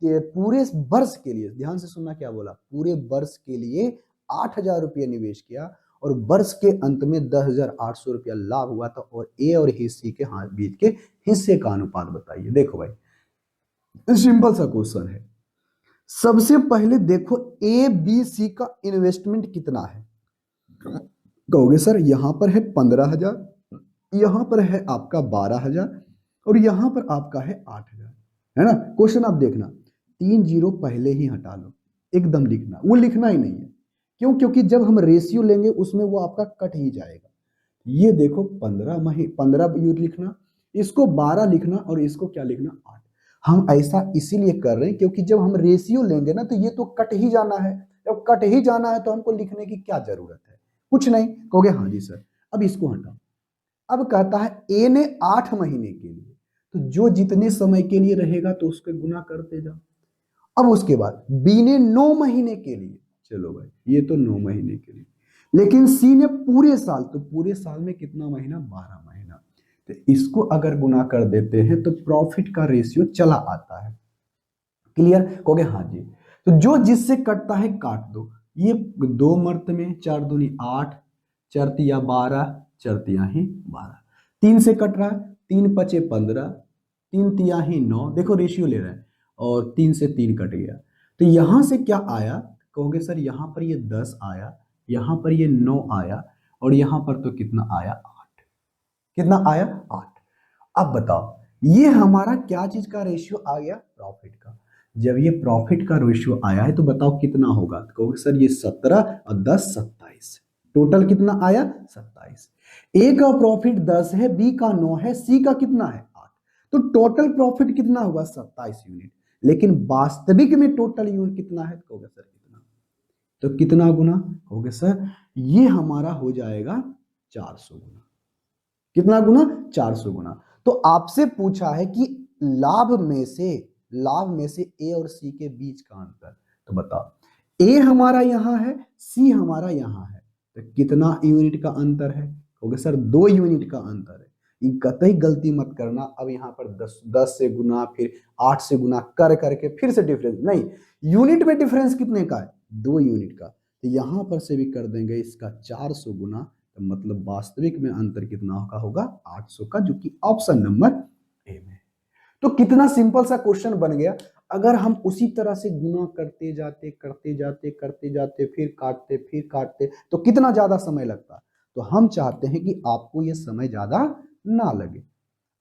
पूरे वर्ष के लिए, ध्यान से सुनना क्या बोला, पूरे वर्ष के लिए 8,000 रुपये निवेश किया, और वर्ष के अंत में 10,800 रुपया लाभ हुआ था। और ए और सी के बीच के हिस्से का अनुपात बताइए। देखो भाई सिंपल सा क्वेश्चन है। सबसे पहले देखो ए बी सी का इन्वेस्टमेंट कितना है, कहोगे सर यहां पर है 15,000, यहां पर है आपका 12,000, और यहां पर आपका है 8,000, है ना। क्वेश्चन आप देखना, 3 जीरो पहले ही हटा लो, एकदम लिखना, वो लिखना ही नहीं है। क्यों, क्योंकि जब हम रेशियो लेंगे उसमें वो आपका कट ही जाएगा। ये देखो 15 यूर लिखना, इसको 12 लिखना, और इसको क्या लिखना 8। हम ऐसा इसीलिए कर रहे हैं क्योंकि जब हम रेशियो लेंगे ना तो ये तो कट ही जाना है, जब कट ही जाना है तो हमको लिखने की क्या जरूरत है, कुछ नहीं। कहोगे हाँ जी सर, अब इसको हटाओ। अब कहता है ए ने 8 महीने के लिए, तो जो जितने समय के लिए रहेगा तो उसके गुना करते जाओ। अब उसके बाद बी ने 9 महीने के लिए, चलो भाई ये तो 9 महीने के लिए, लेकिन सी ने पूरे साल, तो पूरे साल में कितना महीना 12 महीना, तो इसको अगर गुना कर देते हैं तो प्रॉफिट का रेशियो चला आता है। क्लियर, कहोगे हाँ जी। तो जो जिससे कटता है काट दो, ये 2 मर्त में 4 दूनी 8, 4 तिया 12, 4 तिया ही 12, 3 से कट रहा है, 3 पचे 15, 3 तिया ही 9, देखो रेशियो ले रहा है, और 3 से 3 कट गया, तो यहां से क्या आया, कहोगे सर यहां पर ये 10 आया, यहां पर ये 9 आया, और यहां पर तो कितना आया 8, कितना आया 8। अब बताओ ये हमारा क्या चीज का रेशियो आ गया, प्रॉफिट का। जब ये प्रॉफिट का रेशियो आया है तो बताओ कितना होगा, तो कहोगे सर ये 17 और 10 27, टोटल कितना आया 27। ए का प्रॉफिट 10 है, बी का 9 है, सी का कितना है 8, तो टोटल प्रॉफिट कितना होगा 27 यूनिट। लेकिन वास्तविक में टोटल यूनिट कितना है, कहोगे सर कितना, तो कितना गुना, कहोगे सर ये हमारा हो जाएगा 400 गुना। कितना गुना, 400 गुना। तो आपसे पूछा है कि लाभ में से ए और सी के बीच का अंतर, तो बताओ ए हमारा यहां है, सी हमारा यहां है, तो कितना यूनिट का अंतर है, कहोगे सर 2 यूनिट का अंतर है। ये कतई गलती मत करना, अब यहाँ पर 10 से गुना फिर 8 से गुना कर करके फिर से डिफरेंस नहीं, यूनिट में डिफरेंस कितने का है 2 यूनिट का, तो यहां पर से भी कर देंगे इसका 400 गुना, तो मतलब वास्तविक में अंतर कितना का होगा 800 का, जो कि ऑप्शन नंबर ए में। तो कितना सिंपल सा क्वेश्चन बन गया। अगर हम उसी तरह से गुना करते जाते फिर काटते तो कितना ज्यादा समय लगता, तो हम चाहते हैं कि आपको यह समय ज्यादा ना लगे।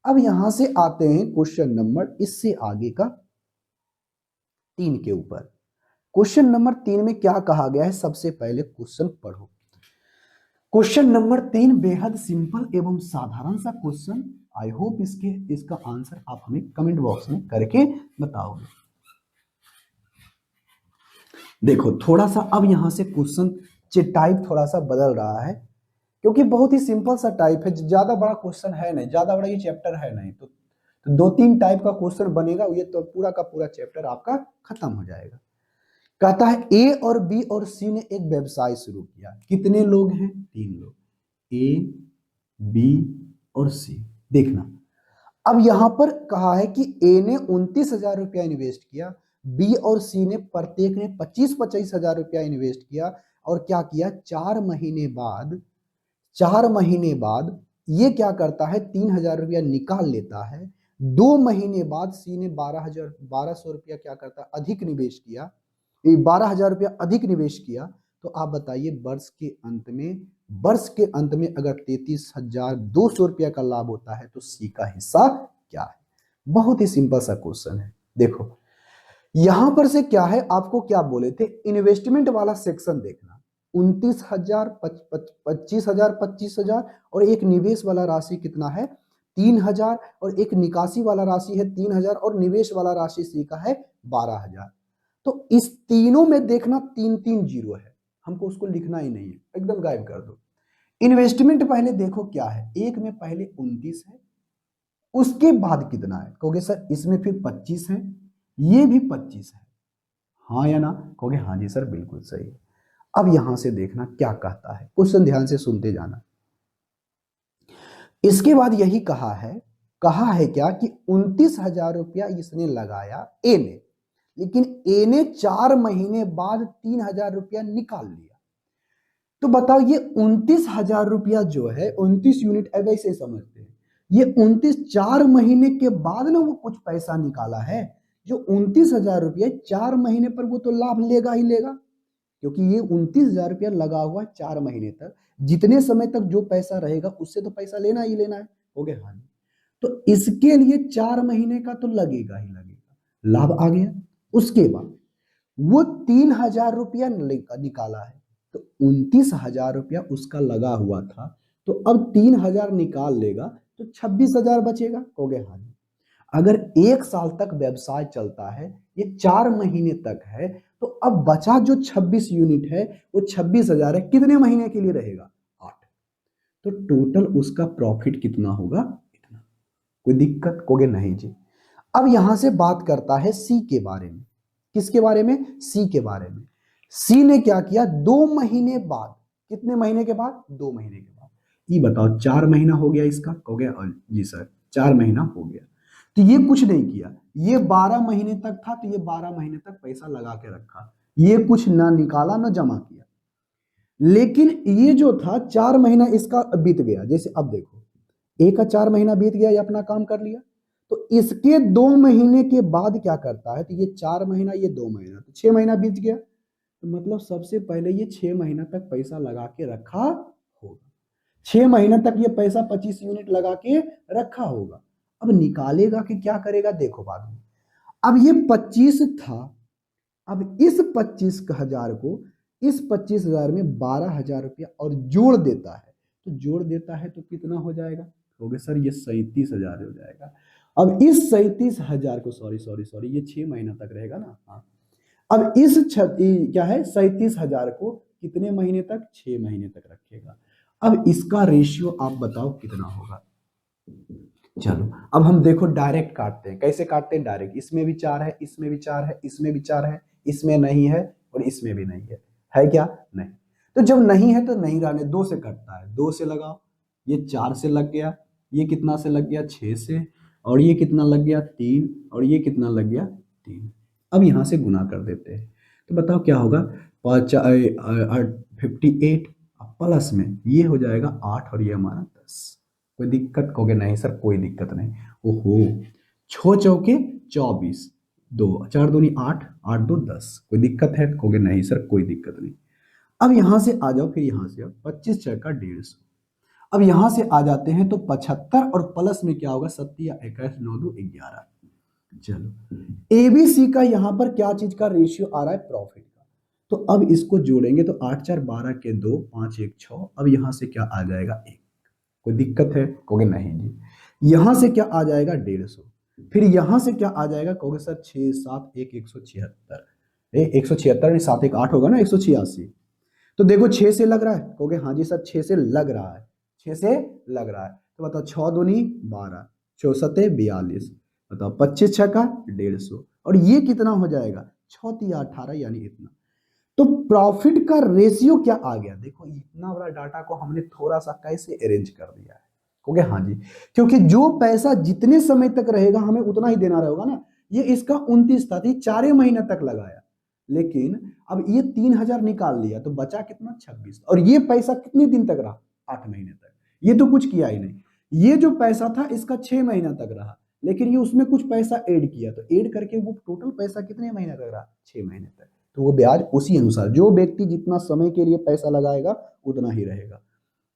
अब यहां से आते हैं क्वेश्चन नंबर इससे आगे का 3 के ऊपर। क्वेश्चन नंबर 3 में क्या कहा गया है, सबसे पहले क्वेश्चन पढ़ो। क्वेश्चन नंबर 3 बेहद सिंपल एवं साधारण सा क्वेश्चन। आई होप इसका आंसर आप हमें कमेंट बॉक्स में करके बताओगे। देखो थोड़ा सा अब यहां से क्वेश्चन टाइप थोड़ा सा बदल रहा है, क्योंकि बहुत ही सिंपल सा टाइप है, ज्यादा बड़ा क्वेश्चन है नहीं, ज्यादा बड़ा ये चैप्टर है नहीं, तो 2-3 टाइप का क्वेश्चन बनेगा, ये तो पूरा का पूरा चैप्टर आपका खत्म हो जाएगा। कहता है ए और बी और सी ने एक व्यवसाय शुरू किया। कितने लोग हैं, 3 लोग, ए बी और सी। देखना अब यहां पर कहा है कि ए ने 29,000 रुपया इन्वेस्ट किया, बी और सी ने प्रत्येक ने 25-25 हजार रुपया इन्वेस्ट किया, और क्या किया 4 महीने बाद ये क्या करता है 3,000 रुपया निकाल लेता है। 2 महीने बाद सी ने 1200 रुपया क्या करता है अधिक निवेश किया, 12,000 रुपया अधिक निवेश किया। तो आप बताइए वर्ष के अंत में अगर 33,200 रुपया का लाभ होता है तो सी का हिस्सा क्या है। बहुत ही सिंपल सा क्वेश्चन है। देखो यहां पर से क्या है, आपको क्या बोले थे, इन्वेस्टमेंट वाला सेक्शन देखना, 29,000, 25,000, 25,000, और एक निवेश वाला राशि कितना है 3,000, और एक निकासी वाला राशि है 3,000, और निवेश वाला राशि सी का है 12,000। तो इस तीनों में देखना 3-3 जीरो है, हमको उसको लिखना ही नहीं है, एकदम गायब कर दो। इन्वेस्टमेंट पहले देखो क्या है, एक में पहले 29 है, उसके बाद कितना है, कहोगे सर इसमें फिर 25 है, ये भी 25 है, हाँ या ना, कहोगे हाँ जी सर बिल्कुल सही है। अब यहां से देखना क्या कहता है, क्वेश्चन ध्यान से सुनते जाना। इसके बाद यही कहा है क्या कि 29,000 रुपया इसने लगाया ए ने, लेकिन ए ने 4 महीने बाद 3,000 रुपया निकाल लिया। तो बताओ ये 29,000 रुपया जो है 29 यूनिट ऐसे समझते हैं, ये 4 महीने के बाद ना वो कुछ पैसा निकाला है। जो 29,000 रुपया 4 महीने पर वो तो लाभ लेगा ही लेगा, क्योंकि ये 29,000 रुपया लगा हुआ है 4 महीने तक, जितने समय तक जो पैसा रहेगा उससे तो पैसा लेना ही लेना है, हो गया हाँ। तो इसके लिए 4 महीने का तो लगेगा ही लगेगा, लाभ आ गया। उसके बाद वो 3,000 रुपया निकाला है, तो 29,000 रुपया उसका लगा हुआ था, तो अब 3,000 निकाल लेगा तो 26,000 बचेगा, हो गया हाँ। अगर 1 साल तक व्यवसाय चलता है, ये 4 महीने तक है, तो अब बचा जो 26 यूनिट है वो 26,000 है, कितने महीने के लिए रहेगा 8, तो टोटल उसका प्रॉफिट कितना होगा इतना। कोई दिक्कत, कहोगे नहीं जी। अब यहां से बात करता है सी के बारे में। किसके बारे में, सी के बारे में। सी ने क्या किया 2 महीने बाद, कितने महीने के बाद 2 महीने के बाद, ये बताओ 4 महीना हो गया इसका, कहोगे जी सर 4 महीना हो गया। तो ये कुछ नहीं किया, ये 12 महीने तक था, तो ये 12 महीने तक पैसा लगा के रखा, ये कुछ ना निकाला ना जमा किया। लेकिन ये जो था 4 महीना इसका बीत गया, जैसे अब देखो एक का 4 महीना बीत गया, ये अपना काम कर लिया, तो इसके 2 महीने के बाद क्या करता है, तो ये 4 महीना ये 2 महीना, तो 6 महीना बीत गया, तो मतलब सबसे पहले ये 6 महीना तक पैसा लगा के रखा होगा, 6 महीने तक ये पैसा 25 यूनिट लगा के रखा होगा। अब निकालेगा कि क्या करेगा देखो बाद में। अब ये 25 था, अब इस 25,000 को इस 25,000 में 12,000 रुपया और जोड़ देता है, तो जोड़ देता है तो कितना हो जाएगा, कहोगे सर ये 37,000 हो जाएगा। अब इस 37,000 को सॉरी सॉरी सॉरी ये 6 महीना तक रहेगा ना, हाँ। अब इस क्या है 37,000 को कितने महीने तक, 6 महीने तक रखेगा। अब इसका रेशियो आप बताओ कितना होगा। चलो अब हम देखो डायरेक्ट काटते हैं, कैसे काटते हैं डायरेक्ट, इसमें भी 4 है, इसमें भी 4 है, इसमें भी 4 है, इसमें नहीं है और इसमें भी नहीं है क्या, नहीं। तो जब नहीं है तो नहीं रहने, 2 से कटता है, 2 से लगाओ, ये 4 से लग गया, ये कितना से लग गया 6 से, और ये कितना लग गया 3, और ये कितना लग गया 3। अब यहां से गुना कर देते हैं, तो बताओ क्या होगा, 58 प्लस में ये हो जाएगा 8 और ये हमारा 10। कोई दिक्कत, कहोगे नहीं सर कोई दिक्कत नहीं। ओहो, 6 चौके 24, 2 4 दूनी 8, 8 2 10, कोई दिक्कत है, कहोगे नहीं सर कोई दिक्कत नहीं। अब यहां से आ जाओ, फिर यहां से अब 25 चौका 150, अब यहां से आ जाते हैं तो 75 और प्लस में क्या होगा 7 या 21 9 2 11। चलो एबीसी का यहां पर क्या चीज का रेशियो आ रहा है, प्रॉफिट का। तो अब इसको जोड़ेंगे तो 8 4 12 के 2 5 1 6, अब यहां से क्या आ जाएगा 1। कोई दिक्कत है, कहोगे नहीं जी। यहां से क्या आ जाएगा 150, फिर यहां से क्या आ जाएगा, कहोगे सर 6 7 1 176, 176 नहीं 7 1 8 होगा ना 186। तो देखो 6 से लग रहा है, कहोगे हाँ जी सर 6 से लग रहा है, 6 से लग रहा है। तो बताओ 6 दूनी 12, 6 सते 42, बताओ 25 छक्का 150, और ये कितना हो जाएगा 6 तिया 18, यानी इतना। तो प्रॉफिट का रेशियो क्या आ गया, देखो इतना बड़ा डाटा को हमने थोड़ा सा कैसे अरेंज कर दिया है, कहोगे हाँ जी, क्योंकि जो पैसा जितने समय तक रहेगा हमें उतना ही देना रहेगा ना। ये इसका 29 था, 4 महीने तक लगाया, लेकिन अब ये 3,000 निकाल लिया तो बचा कितना 26, और ये पैसा कितने दिन तक रहा 8 महीने तक, ये तो कुछ किया ही नहीं। ये जो पैसा था इसका 6 महीना तक रहा, लेकिन ये उसमें कुछ पैसा ऐड किया, तो ऐड करके वो टोटल पैसा कितने महीने तक रहा 6 महीने तक। तो वो ब्याज उसी अनुसार, जो व्यक्ति जितना समय के लिए पैसा लगाएगा उतना ही रहेगा।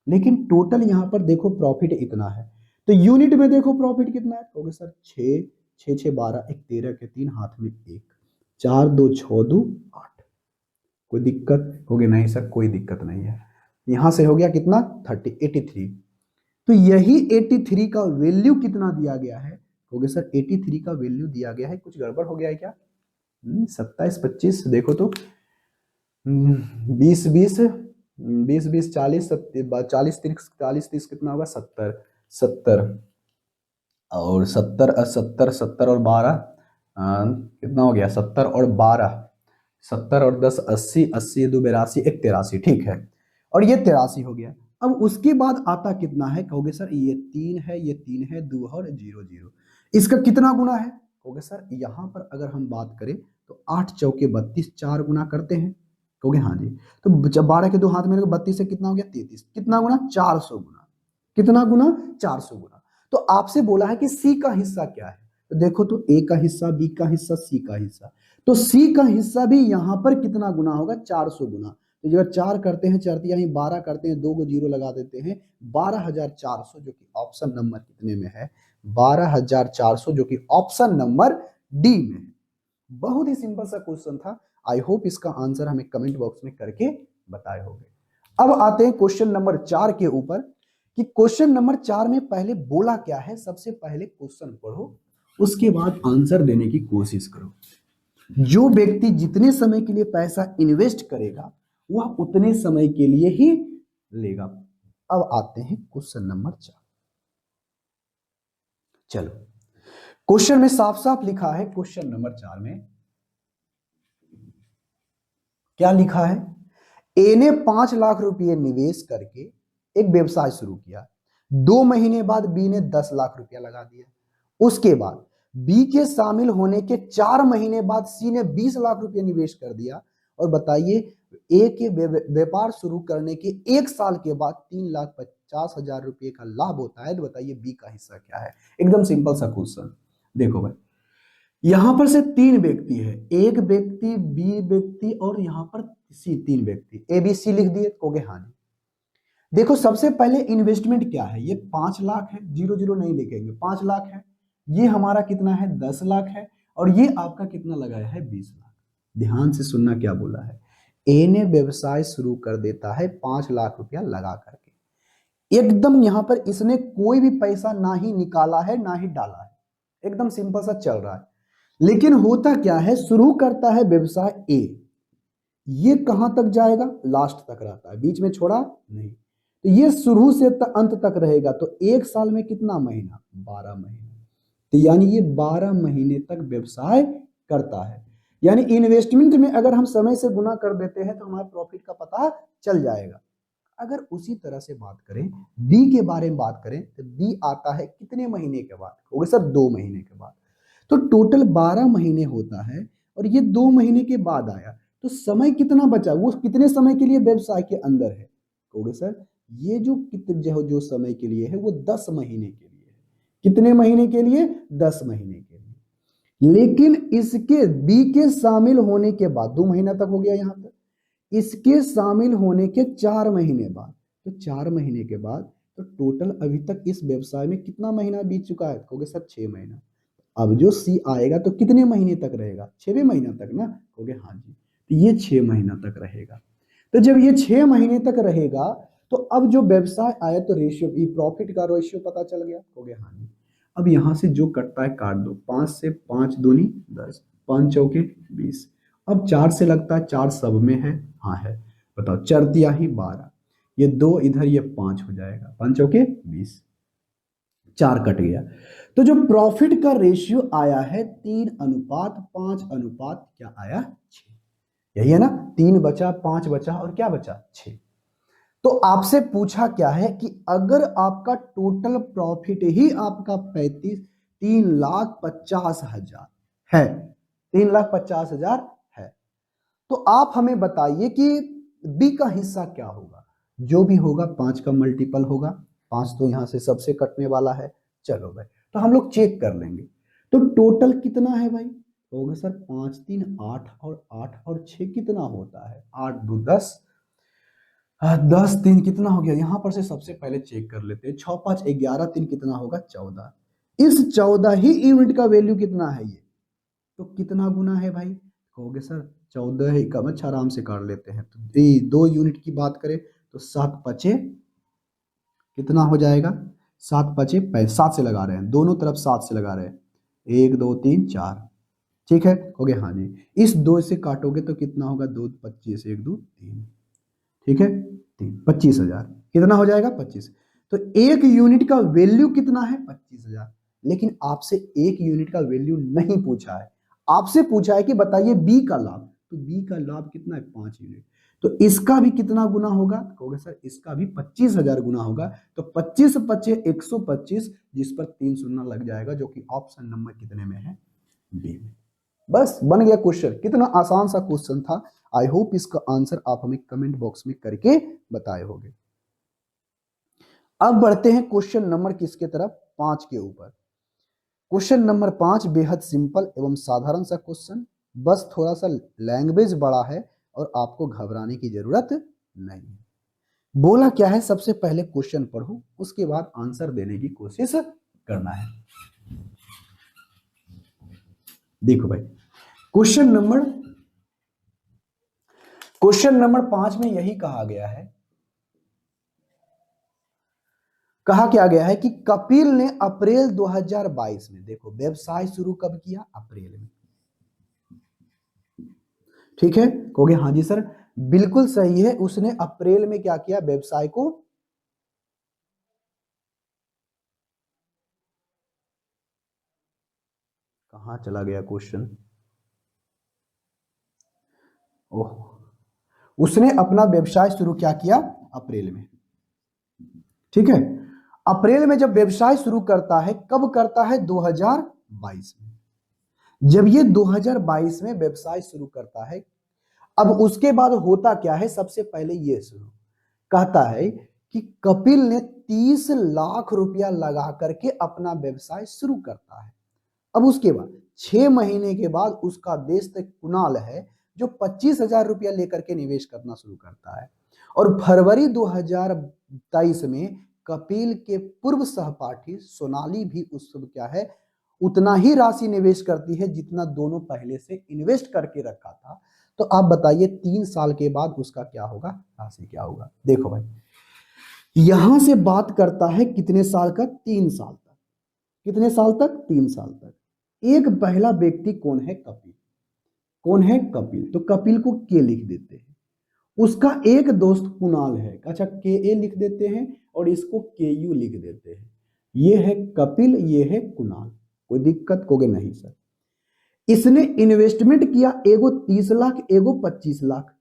लेकिन टोटल यहाँ पर देखो प्रॉफिट इतना है, तो यूनिट में देखो प्रॉफिट कितना है, कहोगे सर 6 6 6 12 1 13 के 3 हाथ में 1, 4 2 6 2 8, कोई दिक्कत, कहोगे नहीं सर कोई दिक्कत नहीं है। यहां से हो गया कितना 83। तो यही 83 का वैल्यू कितना दिया गया है, कहोगे सर 83 का वैल्यू दिया गया है, कुछ गड़बड़ हो गया है क्या, 27 25 देखो तो 20 20 20 20 40 40 30 कितना होगा 70 70, और 70 70 70 और 12 कितना हो गया 70 और 12, 70 और 10 80, 80 2 82 1 83, ठीक है, और ये 83 हो गया। अब उसके बाद आता कितना है, कहोगे सर ये 3 है, ये 3 है, 2 और 0 0, इसका कितना गुना है, कहोगे सर यहां पर अगर हम बात करें तो 8 चौके 32, 4 गुना करते हैं, कहोगे हाँ जी। तो जब 12 के 2 हाथ में 32 से कितना हो गया 33, कितना गुना 400 गुना, कितना गुना 400 गुना। तो आपसे बोला है कि सी का हिस्सा क्या है, तो देखो तो ए का हिस्सा, बी का हिस्सा, सी का हिस्सा, तो सी का हिस्सा भी यहां पर कितना गुना होगा 400 गुना। तो जब 4 करते हैं 4 यहीं 12 करते हैं, 2 को 0 लगा देते हैं, 12,400 जो कि ऑप्शन नंबर कितने में है 12,400, जो कि ऑप्शन नंबर डी में है। बहुत ही सिंपल सा क्वेश्चन था, आई होप इसका आंसर हमें कमेंट बॉक्स में करके बताए होंगे। अब आते हैं क्वेश्चन नंबर 4 के ऊपर, कि क्वेश्चन नंबर 4 में पहले बोला क्या है, सबसे पहले क्वेश्चन पढ़ो, उसके बाद आंसर देने की कोशिश करो। जो व्यक्ति जितने समय के लिए पैसा इन्वेस्ट करेगा वह उतने समय के लिए ही लेगा। अब आते हैं क्वेश्चन नंबर 4। चलो क्वेश्चन में साफ साफ लिखा है, क्वेश्चन नंबर 4 में क्या लिखा है, ए ने 5 लाख रुपए निवेश करके एक व्यवसाय शुरू किया, 2 महीने बाद बी ने 10 लाख रुपया लगा दिया, उसके बाद बी के शामिल होने के 4 महीने बाद सी ने 20 लाख रुपए निवेश कर दिया, और बताइए ए के व्यापार शुरू करने के 1 साल के बाद 3,50,000 रुपए का लाभ होता है, तो बताइए बी का हिस्सा क्या है। एकदम सिंपल सा क्वेश्चन, देखो भाई यहां पर से 3 व्यक्ति है, एक व्यक्ति, बी व्यक्ति और यहां पर सी, 3 व्यक्ति, ए बी सी लिख दिए, कहोगे हाँ जी। देखो सबसे पहले इन्वेस्टमेंट क्या है, ये 5 लाख है, 0 0 नहीं लिखेंगे, 5 लाख है, ये हमारा कितना है 10 लाख है, और ये आपका कितना लगाया है 20 लाख। ध्यान से सुनना क्या बोला है, ए ने व्यवसाय शुरू कर देता है 5 लाख रुपया लगा करके। एकदम यहां पर इसने कोई भी पैसा ना ही निकाला है ना ही डाला है, एकदम सिंपल सा चल रहा है। लेकिन होता क्या है, शुरू करता है व्यवसाय ए, ये कहां तक जाएगा, लास्ट तक रहता है, बीच में छोड़ा नहीं। तो ये शुरू से अंत तक रहेगा, तो एक साल में कितना महीना, 12 महीने। तो यानी ये 12 महीने तक व्यवसाय करता है। यानी इन्वेस्टमेंट में अगर हम समय से गुना कर देते हैं तो हमारे प्रॉफिट का पता चल जाएगा। अगर उसी तरह से बात करें बी के बारे में बात करें, तो बी आता है कितने महीने के बाद, हो गए सर 2 महीने के बाद। तो टोटल 12 महीने होता है और ये 2 महीने के बाद आया, तो समय कितना बचा, वो कितने समय के लिए व्यवसाय के अंदर है, कहोगे सर ये जो समय के लिए है वो 10 महीने के लिए है। कितने महीने के लिए, 10 महीने के लिए। लेकिन इसके बी के शामिल होने के बाद 2 महीना तक हो गया यहां पर, इसके शामिल होने के 4 महीने बाद, तो 4 महीने के बाद तो टोटल अभी तक इस व्यवसाय में कितना महीना बीत चुका है, कहोगे सर 6 महीना। अब जो सी आएगा तो कितने महीने तक रहेगा, 6वें महीना तक ना, कहोगे हाँ जी, तो ये 6 महीना तक रहेगा। तो जब ये 6 महीने तक रहेगा तो अब जो व्यवसाय आया तो रेशियो, प्रॉफिट का रेशियो पता चल गया, कहोगे हाँ जी। अब यहां से जो कटता है काट दो, 5 से 5 दूनी 10, 5 चौके 20। अब 4 से लगता है, 4 सब में है, हाँ है, बताओ 4 तिया ही 12, ये 2 इधर, ये 5 हो जाएगा, 5 चौके 20, 4 कट गया। तो जो प्रॉफिट का रेशियो आया है 3:5 अनुपात क्या आया, 6। यही है ना, 3 बचा, 5 बचा और क्या बचा, 6। तो आपसे पूछा क्या है कि अगर आपका टोटल प्रॉफिट ही आपका 3,50,000 है, 3,50,000 है, तो आप हमें बताइए कि बी का हिस्सा क्या होगा। जो भी होगा 5 का मल्टीपल होगा, 5 तो यहां से सबसे कटने वाला है। चलो भाई, तो हम लोग चेक कर लेंगे। तो टोटल कितना है भाई, होगा सर 5 3 8 और 8 और 6 कितना होता है, 8 2 10, 10 3 कितना हो गया, यहां पर से सबसे पहले चेक कर लेते हैं, 6 5 11, 3 कितना होगा 14। इस 14 ही यूनिट का वैल्यू कितना है ये, तो कितना गुना है भाई, कहोगे सर 14 ही कम, अच्छा आराम से कर लेते हैं। तो 2 यूनिट की बात करें तो 7 पचे कितना हो जाएगा, 7 पचे 7 से लगा रहे हैं, दोनों तरफ 7 से लगा रहे हैं, 1 2 3 4, ठीक है, कहोगे हाँ जी। इस 2 से काटोगे तो कितना होगा, 2 25, 1 2 3, ठीक है, 3 25,000 कितना हो जाएगा 25। तो एक यूनिट का वैल्यू कितना है 25,000। लेकिन आपसे एक यूनिट का वैल्यू नहीं पूछा है, आपसे पूछा है कि बताइए बी का लाभ, तो बी का लाभ कितना है 5 यूनिट। तो इसका भी कितना गुना होगा, कहोगे सर इसका भी 25,000 गुना होगा। तो 25 पचे 125, जिस पर 3 शून्य लग जाएगा, जो कि ऑप्शन नंबर कितने में है, बी में। बस बन गया क्वेश्चन, कितना आसान सा क्वेश्चन था। आई होप इसका आंसर आप हमें कमेंट बॉक्स में करके बताए होंगे। अब बढ़ते हैं क्वेश्चन नंबर किसके तरफ, 5 के ऊपर। क्वेश्चन नंबर 5 बेहद सिंपल एवं साधारण सा क्वेश्चन, बस थोड़ा सा लैंग्वेज बड़ा है और आपको घबराने की जरूरत नहीं है। बोला क्या है, सबसे पहले क्वेश्चन पढ़ो, उसके बाद आंसर देने की कोशिश करना है। देखो भाई, क्वेश्चन नंबर 5 में यही कहा गया है, कहा क्या गया है कि कपिल ने अप्रैल 2022 में, देखो व्यवसाय शुरू कब किया, अप्रैल में, ठीक है, कहोगे हाँ जी सर बिल्कुल सही है, उसने अप्रैल में क्या किया, व्यवसाय को, कहां चला गया क्वेश्चन, ओह, उसने अपना व्यवसाय शुरू क्या किया, अप्रैल में, ठीक है। अप्रैल में जब व्यवसाय शुरू करता है, कब करता है, 2022 में। जब ये 2022 में व्यवसाय शुरू करता है, अब उसके बाद होता क्या है, सबसे पहले ये सुनो, कहता है कि कपिल ने 30 लाख रुपया लगा करके अपना व्यवसाय शुरू करता है। अब उसके बाद 6 महीने के बाद उसका दोस्त कुणाल है, जो 25,000 रुपया लेकर के निवेश करना शुरू करता है। और फरवरी 2023 में कपिल के पूर्व सहपाठी सोनाली भी उस क्या है, उतना ही राशि निवेश करती है जितना दोनों पहले से इन्वेस्ट करके रखा था। तो आप बताइए 3 साल के बाद उसका क्या होगा, राशि क्या होगा। देखो भाई, यहां से बात करता है कितने साल का, 3 साल तक। कितने साल तक, 3 साल तक। एक पहला व्यक्ति कौन है, कपिल। कौन है, कपिल। तो कपिल को के लिख देते हैं। उसका एक दोस्त कुणाल है, अच्छा के ए लिख देते हैं और इसको के यू लिख देते हैं। ये है कपिल, ये है कुणाल। कोई दिक्कत कोगे नहीं सर। इसने इन्वेस्टमेंट किया, एगो 30 लाख, एगो 25 लाख।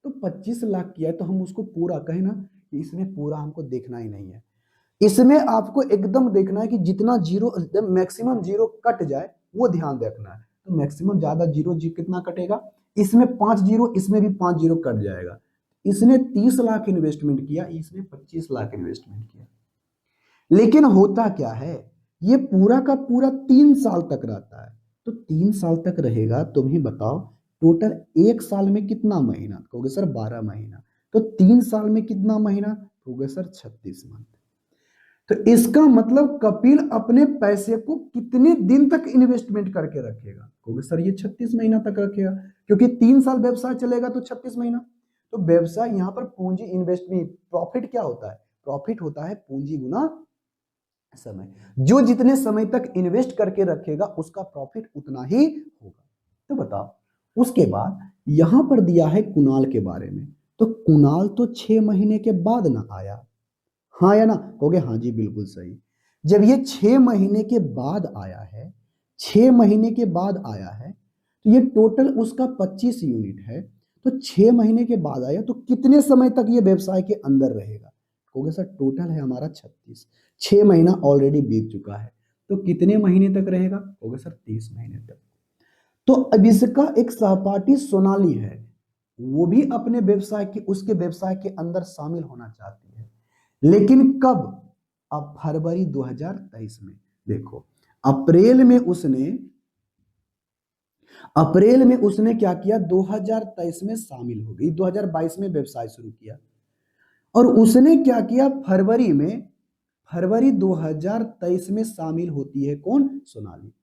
तो 25 लाख किया तो हम उसको पूरा कहें ना कि इसमें पूरा हमको देखना ही नहीं है। इसमें आपको एकदम देखना है कि जितना जीरो, मैक्सिमम जीरो कट जाए वो ध्यान रखना है। तो मैक्सिमम ज्यादा जीरो कितना कटेगा, इसमें 5 जीरो, इसमें भी 5 जीरो कट जाएगा। इसने 30 लाख इन्वेस्टमेंट किया, इसने 25 लाख इन्वेस्टमेंट किया। लेकिन होता क्या है, ये पूरा का पूरा 3 साल तक रहता है। तो 3 साल तक रहेगा, तुम ही बताओ टोटल एक साल में कितना महीना, कहोगे सर 12 महीना। तो 3 साल में कितना महीना, कहोगे सर 36 मंथ। तो इसका मतलब कपिल अपने पैसे को कितने दिन तक इन्वेस्टमेंट करके रखेगा, कहोगे सर ये 36 महीना तक रखेगा, क्योंकि 3 साल व्यवसाय चलेगा तो 36 महीना। तो व्यवसाय यहाँ पर पूंजी इन्वेस्टमेंट, प्रॉफिट क्या होता है, प्रॉफिट होता है पूंजी गुना समय। जो जितने समय तक इन्वेस्ट करके रखेगा उसका प्रॉफिट उतना ही होगा। तो बताओ, उसके बाद यहां पर दिया है कुणाल के बारे में। तो कुणाल तो 6 महीने के बाद ना आया, हाँ या ना, कहोगे हाँ जी बिल्कुल सही। जब ये 6 महीने के बाद आया है, 6 महीने के बाद आया है, तो ये टोटल उसका 25 यूनिट है। तो 6 महीने के बाद आया तो कितने समय तक ये व्यवसाय के अंदर रहेगा, कहोगे सर टोटल है हमारा 36, 6 महीना ऑलरेडी बीत चुका है, तो कितने महीने तक रहेगा, कहोगे सर 30 महीने तक। तो अब इसका एक सहपाठी सोनाली है, वो भी अपने व्यवसाय के, उसके व्यवसाय के अंदर शामिल होना चाहती है, लेकिन कब, अब फरवरी 2023 में। देखो अप्रैल में उसने क्या किया, 2023 में शामिल हो गई, 2022 में व्यवसाय शुरू किया। और उसने क्या किया, फरवरी 2023 में शामिल होती है कौन, सोनाली।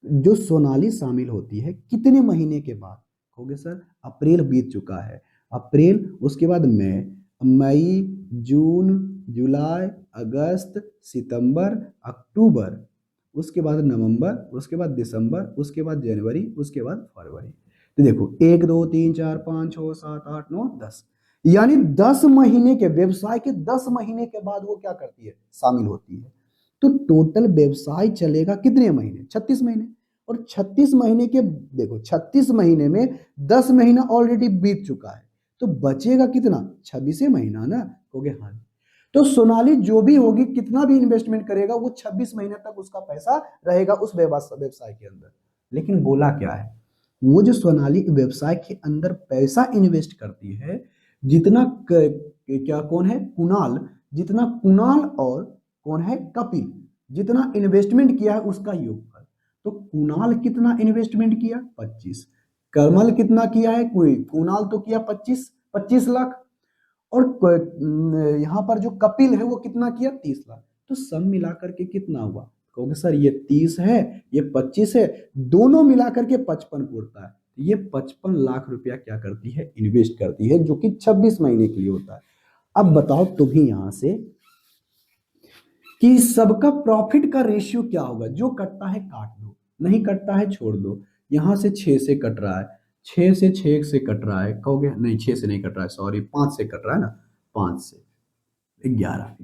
जो सोनाली शामिल होती है कितने महीने के बाद, कहोगे सर अप्रैल बीत चुका है, अप्रैल, उसके बाद मई, जून, जुलाई, अगस्त, सितंबर, अक्टूबर, उसके बाद नवंबर, उसके बाद दिसंबर, उसके बाद जनवरी, उसके बाद फरवरी। तो देखो 1 2 3 4 5 6 7 8 9 10, यानी 10 महीने के व्यवसाय के 10 महीने के बाद वो क्या करती है, शामिल होती है। तो टोटल व्यवसाय चलेगा कितने महीने, 36 महीने। और 36 महीने के, देखो 36 महीने में 10 महीना ऑलरेडी बीत चुका है, तो बचेगा कितना, 26 महीना ना, कहोगे हाँ। तो सोनाली जो भी होगी, कितना भी इन्वेस्टमेंट करेगा, वो 26 महीने तक उसका पैसा रहेगा उस व्यवसाय के अंदर। लेकिन बोला क्या है, वो जो सोनाली व्यवसाय के अंदर पैसा इन्वेस्ट करती है, जितना क्या, कौन है, कुणाल, जितना कुणाल और कौन है, कपिल, जितना इन्वेस्टमेंट किया है उसका योगफल। तो कुणाल कितना इन्वेस्टमेंट किया, 25। कमल कितना किया है, कोई कुणाल तो किया 25 लाख, और यहाँ पर जो कपिल है वो कितना किया, 30 लाख। तो सब मिलाकर के कितना हुआ, कहोगे सर ये 30 है, ये 25 है, दोनों मिलाकर के 55 उड़ता है। ये 55 लाख रुपया क्या करती है, इन्वेस्ट करती है, जो कि 26 महीने के लिए होता है। अब बताओ तुम ही यहां से कि सबका प्रॉफिट का रेशियो क्या होगा, जो कटता है काट दो, नहीं कटता है छोड़ दो। यहां से 6 से कट रहा है, 6 से 6 से कट रहा है, कहोगे नहीं 6 से नहीं कट रहा है, सॉरी 5 से कट रहा है ना, 5 से 11।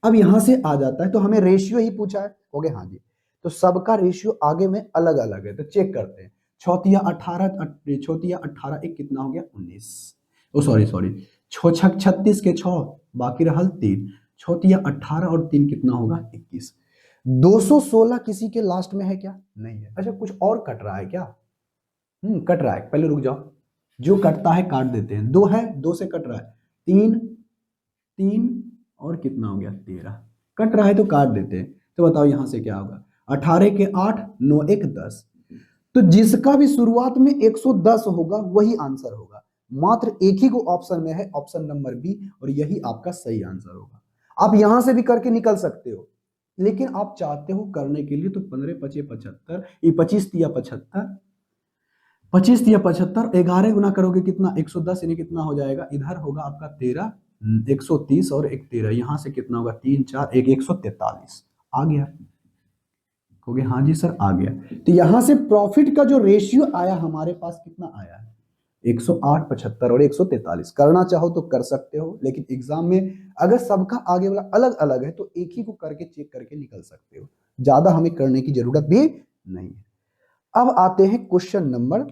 अब यहां से आ जाता है, तो हमें रेशियो ही पूछा है, कहोगे हाँ जी। तो सबका रेशियो आगे में अलग अलग है, तो चेक करते हैं। चौथिया 18, चौथिया 18, एक कितना हो गया, 19। ओ सॉरी सॉरी, 36 के 6, बाकी रहल 3, चौथिया 18 और 3 कितना होगा, 21। 216 किसी के लास्ट में है क्या, नहीं है। अच्छा कुछ और कट रहा है क्या, कट रहा है, पहले रुक जाओ, जो कटता है काट देते हैं। 2 है, 2 से कट रहा है, 3, 3 और कितना हो गया, 13, कट रहा है तो काट देते हैं। तो बताओ यहां से क्या होगा, 18 के 8, 9 1 10। तो जिसका भी शुरुआत में 110 होगा वही आंसर होगा। मात्र एक ही को ऑप्शन में है, ऑप्शन नंबर बी, और यही आपका सही आंसर होगा। आप यहां से भी करके निकल सकते हो, लेकिन आप चाहते हो करने के लिए तो 15 पचे 75, ये 25 तिया 75, 25 तिया 75, 11 गुना करोगे कितना 110, यानी कितना हो जाएगा, इधर होगा आपका 13, 130 और एक 13, यहां से कितना होगा 3 4 1 143 आ गया। कहोगे हाँ जी सर आ गया। तो यहां से प्रॉफिट का जो रेशियो आया हमारे पास कितना आया है, 108 75 और 143। करना चाहो तो कर सकते हो, लेकिन एग्जाम में अगर सबका आगे वाला अलग अलग है तो एक ही को करके चेक करके निकल सकते हो, ज्यादा हमें करने की जरूरत भी नहीं है। अब आते हैं क्वेश्चन नंबर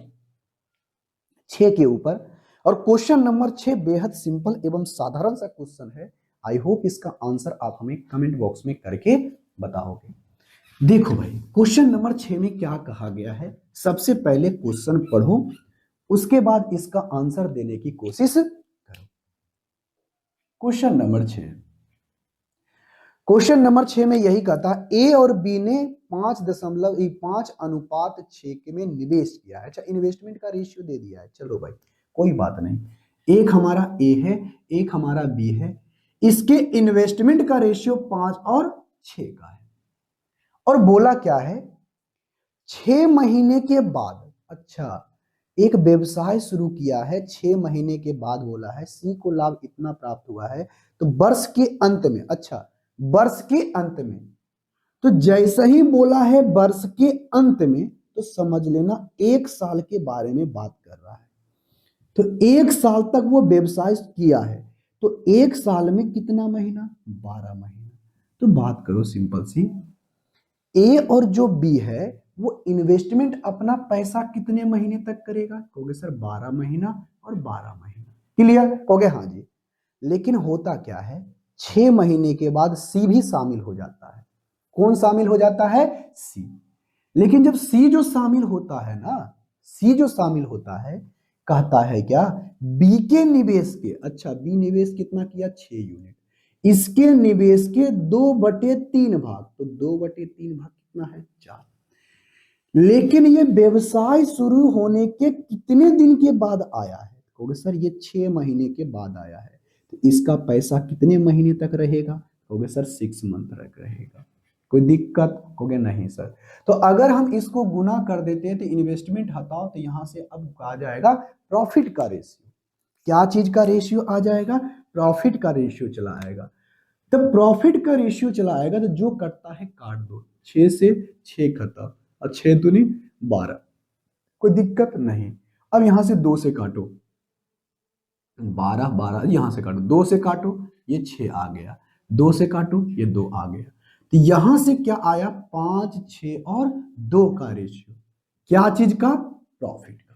6 के ऊपर, और क्वेश्चन नंबर 6 बेहद सिंपल एवं साधारण सा क्वेश्चन है। आई होप इसका आंसर आप हमें कमेंट बॉक्स में करके बताओगे। देखो भाई, क्वेश्चन नंबर 6 में क्या कहा गया है, सबसे पहले क्वेश्चन पढ़ो, उसके बाद इसका आंसर देने की कोशिश करो। क्वेश्चन नंबर 6, क्वेश्चन नंबर 6 में यही कहता है ए और बी ने 5.5 के में निवेश किया है। अच्छा, इन्वेस्टमेंट का रेशियो दे दिया है, चलो भाई कोई बात नहीं, एक हमारा ए है, एक हमारा बी है, इसके इन्वेस्टमेंट का रेशियो 5 और 6 का है, और बोला क्या है 6 महीने के बाद, अच्छा एक व्यवसाय शुरू किया है, 6 महीने के बाद बोला है सी को लाभ इतना प्राप्त हुआ है, तो वर्ष के अंत में, अच्छा वर्ष के अंत में, तो जैसे ही बोला है वर्ष के अंत में, तो समझ लेना 1 साल के बारे में बात कर रहा है। तो 1 साल तक वो व्यवसाय किया है, तो 1 साल में कितना महीना, 12 महीना। तो बात करो सिंपल सी, ए और जो बी है वो इन्वेस्टमेंट अपना पैसा कितने महीने तक करेगा, कहोगे सर 12 महीना और 12 महीना, क्लियर, कहोगे हाँ जी। लेकिन होता क्या है, 6 महीने के बाद सी भी शामिल हो जाता है। कौन शामिल हो जाता है, सी। लेकिन जब सी जो शामिल होता है ना, सी जो शामिल होता है, कहता है क्या, बी के निवेश के, अच्छा बी निवेश कितना किया 6 यूनिट, इसके निवेश के 2/3 भाग, तो 2/3 भाग कितना है 4। लेकिन ये व्यवसाय शुरू होने के कितने दिन के बाद आया है, कहोगे सर ये 6 महीने के बाद आया है, तो इसका पैसा कितने महीने तक रहेगा, कहोगे सर 6 मंथ तक रहेगा। कोई दिक्कत, कहोगे नहीं सर। तो अगर हम इसको गुना कर देते हैं तो इन्वेस्टमेंट हटाओ, तो यहां से अब आ जाएगा प्रॉफिट का रेशियो। क्या चीज का रेशियो आ जाएगा, प्रॉफिट का रेशियो चला आएगा। तब प्रॉफिट का रेशियो चला आएगा तो जो कटता है काट दो, 6 से 6 खत्म, और 6 दूनी 12, कोई दिक्कत नहीं। अब यहां से 2 से काटो, 12 12 यहां से काटो, 2 से काटो ये 6 आ गया, 2 से काटो ये 2 आ गया। तो यहां से क्या आया, 5 6 और 2 का रेशियो, क्या चीज का, प्रॉफिट का।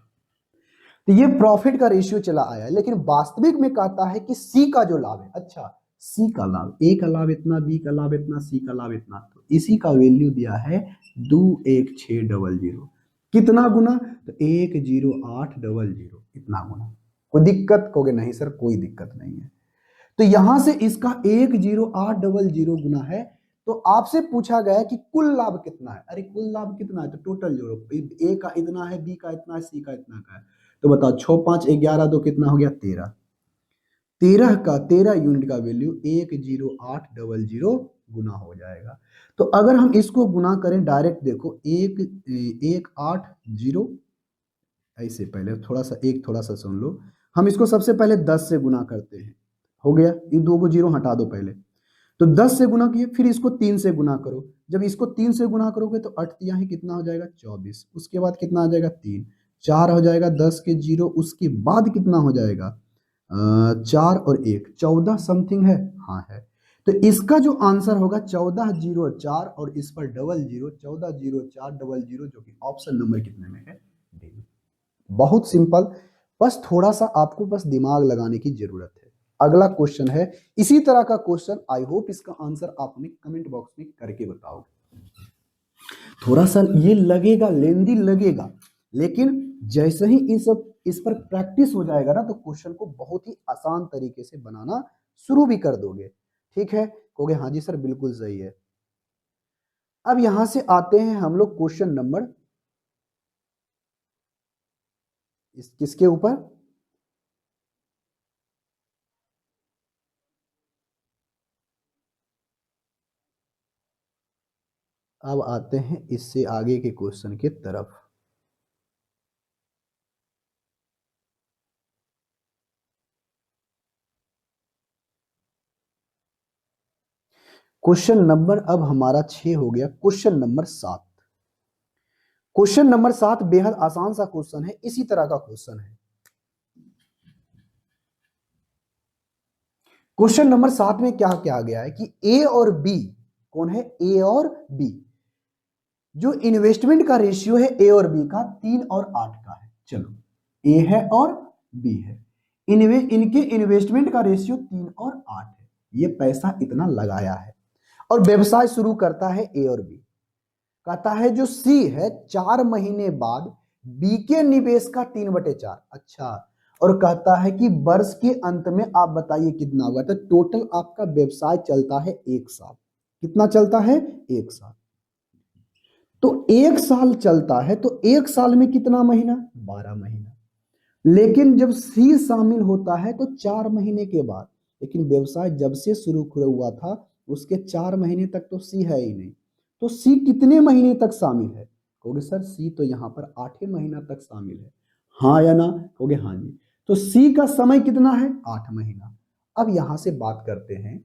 तो ये प्रॉफिट का रेशियो चला आया, लेकिन वास्तविक में कहता है कि सी का जो लाभ है, अच्छा सी का लाभ, ए का लाभ इतना, बी का लाभ इतना, सी का लाभ इतना, तो इसी का वैल्यू दिया है 21600, कितना गुना, तो 10800, इतना गुना। कोई दिक्कत, कहोगे नहीं सर कोई दिक्कत नहीं है। तो यहां से इसका 10800 गुना है, तो आपसे पूछा गया कि कुल लाभ कितना है, अरे कुल लाभ कितना है, तो टोटल जोड़ो, ए का इतना है, बी का इतना है, सी का इतना का है, तो बताओ 6 5 11 2 कितना हो गया 13, 13 यूनिट का वैल्यू 10800 गुना हो जाएगा। तो अगर हम इसको गुना करें डायरेक्ट, देखो 180, ऐसे पहले थोड़ा सा सुन लो, हम इसको सबसे पहले 10 से गुना करते हैं, हो गया, ये 2 को 0 हटा दो पहले, तो 10 से गुना किए, फिर इसको 3 से गुना करो, जब इसको 3 से गुना करोगे तो 8 तिया ही कितना हो जाएगा 24, उसके बाद कितना आ जाएगा 3 4 हो जाएगा, 10 के 0, उसके बाद कितना हो जाएगा 4 और 1 14 समथिंग है, हाँ है। तो इसका जो आंसर होगा 1404, और इस पर 00 140400, जो कि ऑप्शन नंबर कितने में है, डी। बहुत सिंपल, बस थोड़ा सा आपको बस दिमाग लगाने की जरूरत है। अगला क्वेश्चन है इसी तरह का क्वेश्चन, आई होप इसका आंसर आप हमें कमेंट बॉक्स में करके बताओगे। थोड़ा सा ये लगेगा, लेंदी लगेगा, लेकिन जैसे ही इस पर प्रैक्टिस हो जाएगा ना, तो क्वेश्चन को बहुत ही आसान तरीके से बनाना शुरू भी कर दोगे। ठीक है, कहोगे हाँ जी सर बिल्कुल सही है। अब यहां से आते हैं हम लोग क्वेश्चन नंबर किसके ऊपर, अब आते हैं इससे आगे के क्वेश्चन की तरफ। क्वेश्चन नंबर अब हमारा 6 हो गया। Question number 7। क्वेश्चन नंबर 7 बेहद आसान सा क्वेश्चन है, इसी तरह का क्वेश्चन है। क्वेश्चन नंबर 7 में क्या क्या गया है कि ए और बी, कौन है ए और बी, जो इन्वेस्टमेंट का रेशियो है ए और बी का 3 और 8 का है। चलो, ए है और बी है, इनके इन्वेस्टमेंट का रेशियो 3 और 8 है, ये पैसा इतना लगाया है और व्यवसाय शुरू करता है ए और बी। कहता है जो सी है 4 महीने बाद बी के निवेश का 3/4। अच्छा, और कहता है कि वर्ष के अंत में आप बताइए कितना होगा। तो टोटल आपका व्यवसाय चलता है 1 साल। कितना चलता है? 1 साल। तो 1 साल चलता है तो 1 साल में कितना महीना? 12 महीना। लेकिन जब सी शामिल होता है तो 4 महीने के बाद, लेकिन व्यवसाय जब से शुरू हुआ था उसके 4 महीने तक तो सी है ही नहीं। तो सी कितने महीने तक शामिल है? कहोगे सर सी तो यहाँ पर 8 महीना तक शामिल है। हाँ या ना? कहोगे हाँ जी। तो सी का समय कितना है? 8 महीना। अब यहां से बात करते हैं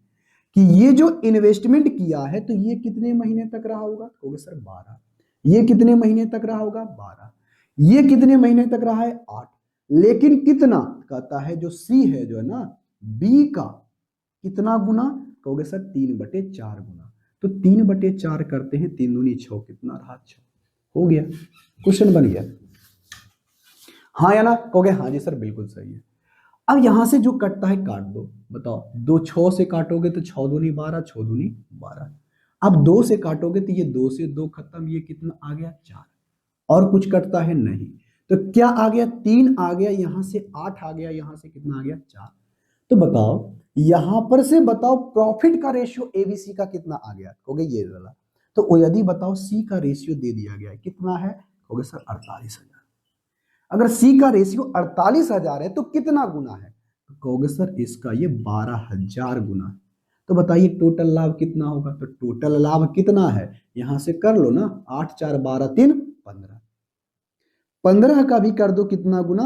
कि ये जो इन्वेस्टमेंट किया है तो ये कितने महीने तक रहा होगा? कहोगे सर 12। ये कितने महीने तक रहा होगा? 12। ये कितने महीने तक रहा है? 8। लेकिन कितना? कहता है जो सी है जो है ना बी का कितना गुना? कहोगे सर 3/4 गुना। तो 3/4 करते हैं, 3 दूनी 6, कितना रहा? 6। हो गया, क्वेश्चन बन गया। हाँ या ना? कहोगे हाँ जी सर बिल्कुल सही है। अब यहां से जो कटता है काट दो। बताओ, 2 6 से काटोगे तो 6 दूनी 12, 6 दूनी 12। अब 2 से काटोगे तो ये 2 से 2 खत्म, ये कितना आ गया? 4। और कुछ कटता है? नहीं। तो क्या आ गया? 3 आ गया, यहां से 8 आ गया, यहां से कितना आ गया? 4। तो बताओ यहां पर से बताओ प्रॉफिट का रेशियो एबीसी का कितना आ गया? कहोगे ये वाला। तो यदि बताओ सी का रेशियो दे दिया गया है, कितना है? कहोगे सर 48,000। अगर सी का रेशियो 48,000 है तो कितना गुना है? तो कहोगे सर इसका ये 12,000 गुना है। तो बताइए टोटल लाभ कितना होगा? तो टोटल लाभ कितना है? यहां से कर लो ना, 8 4 12 3 15। 15 का भी कर दो कितना गुना?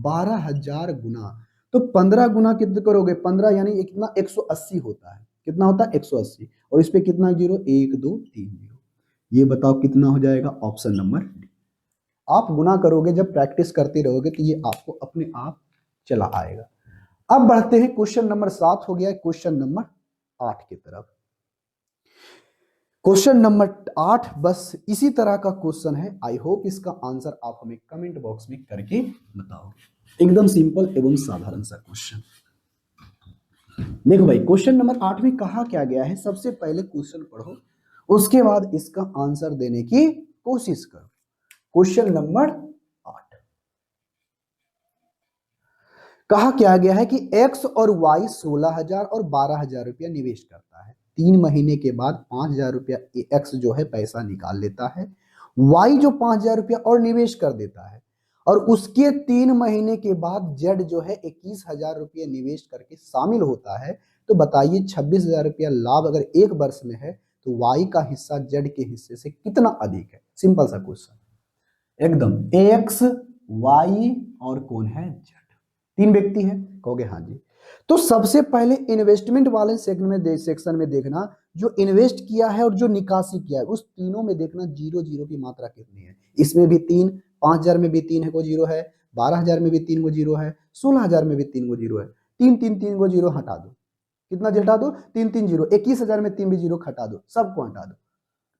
12,000 गुना। तो 15 गुना कितने करोगे? 15 यानी ये कितना? 180 होता है। कितना होता है? 180। और इस पे कितना जीरो? 1 2 3 जीरो। ये बताओ कितना हो जाएगा? Option number D. आप गुना करोगे, जब प्रैक्टिस करते रहोगे तो ये आपको अपने आप चला आएगा। अब बढ़ते हैं, क्वेश्चन नंबर 7 हो गया, क्वेश्चन नंबर 8 की तरफ। क्वेश्चन नंबर 8 बस इसी तरह का क्वेश्चन है। आई होप इसका आंसर आप हमें कमेंट बॉक्स में करके बताओगे। एकदम सिंपल एवं साधारण सा क्वेश्चन। देखो भाई, क्वेश्चन नंबर 8 में कहा क्या गया है? सबसे पहले क्वेश्चन पढ़ो, उसके बाद इसका आंसर देने की कोशिश करो। क्वेश्चन नंबर 8 कहा क्या गया है कि एक्स और वाई 16,000 और 12,000 रुपया निवेश करता है। 3 महीने के बाद 5,000 रुपया एक्स जो है पैसा निकाल लेता है, वाई जो 5,000 रुपया और निवेश कर देता है, और उसके 3 महीने के बाद जेड जो है 21,000 रुपया निवेश करके शामिल होता है। तो बताइए 26,000 रुपया लाभ अगर एक वर्ष में है तो वाई का हिस्सा जेड के हिस्से से कितना अधिक है? सिंपल सा क्वेश्चन एकदम। एक्स, वाई और कौन है? जेड। 3 व्यक्ति हैं। कहोगे हाँ जी। तो सबसे पहले इन्वेस्टमेंट वाले सेक्शन में देखना, जो इन्वेस्ट किया है और जो निकासी किया है उस तीनों में देखना जीरो जीरो की मात्रा कितनी है। इसमें भी 3, 5,000 में भी 3 को जीरो है, 12,000 में भी 3 को जीरो है, 16,000 में भी 3 को जीरो है। 3 को जीरो हटा दो। कितना हटा दो? 3 जीरो। 21,000 में 3 भी जीरो हटा दो, सबको हटा दो।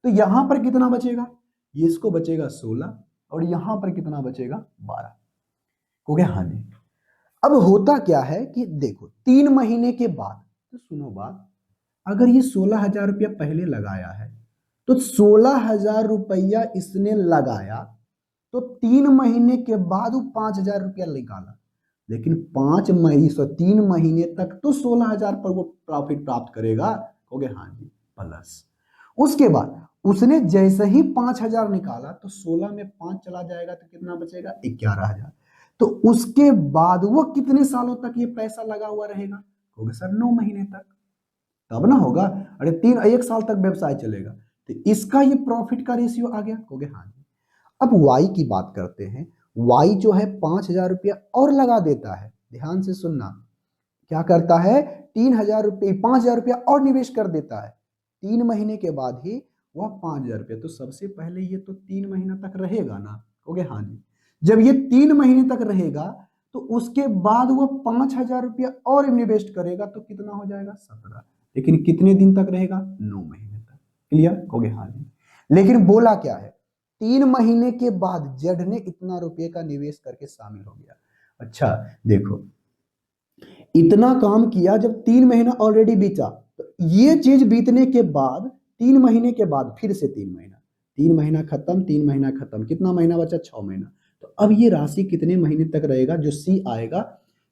तो यहां पर कितना बचेगा? ये इसको बचेगा 16 और यहां पर कितना बचेगा? 12। कहोगे हाँ जी। अब होता क्या है कि देखो 3 महीने के बाद, तो सुनो बात, अगर ये 16,000 रुपया पहले लगाया है तो 16,000 रुपया इसने लगाया, तो 3 महीने के बाद वो 5,000 रुपया निकाला, लेकिन 3 महीने तक तो 16,000 पर वो प्रॉफिट प्राप्त करेगा। हो गया हाँ जी, प्लस उसके बाद उसने जैसे ही 5,000 निकाला तो 16 में 5 चला जाएगा तो कितना बचेगा? 11,000। तो उसके बाद वो कितने सालों तक ये पैसा लगा हुआ रहेगा? होगा सर 9 महीने तक। तब ना होगा। अरे 1 साल तक व्यवसाय चलेगा तो इसका ये प्रॉफिट का रेशियो आ गया, कहोगे हाँ जी। अब वाई की बात करते हैं। वाई जो है 5,000 रुपया और लगा देता है, ध्यान से सुनना, क्या करता है 3,000 रुपये 5,000 रुपया और निवेश कर देता है। 3 महीने के बाद ही वह 5,000 रुपया, तो सबसे पहले ये तो 3 महीना तक रहेगा ना, कहोगे हाँ जी। जब ये 3 महीने तक रहेगा तो उसके बाद वह 5,000 रुपया और इन्वेस्ट करेगा तो कितना हो जाएगा 17। लेकिन कितने दिन तक रहेगा 9 महीने तक। क्लियर, कहोगे हाँ जी। लेकिन बोला क्या है 3 महीने के बाद जेड ने इतना रुपये का निवेश करके शामिल हो गया। अच्छा देखो, इतना काम किया, जब 3 महीना ऑलरेडी बीता, तो ये चीज बीतने के बाद 3 महीने के बाद फिर से 3 महीना, 3 महीना खत्म, 3 महीना खत्म, कितना महीना बचा 6 महीना। तो अब ये राशि कितने महीने तक रहेगा, जो सी आएगा,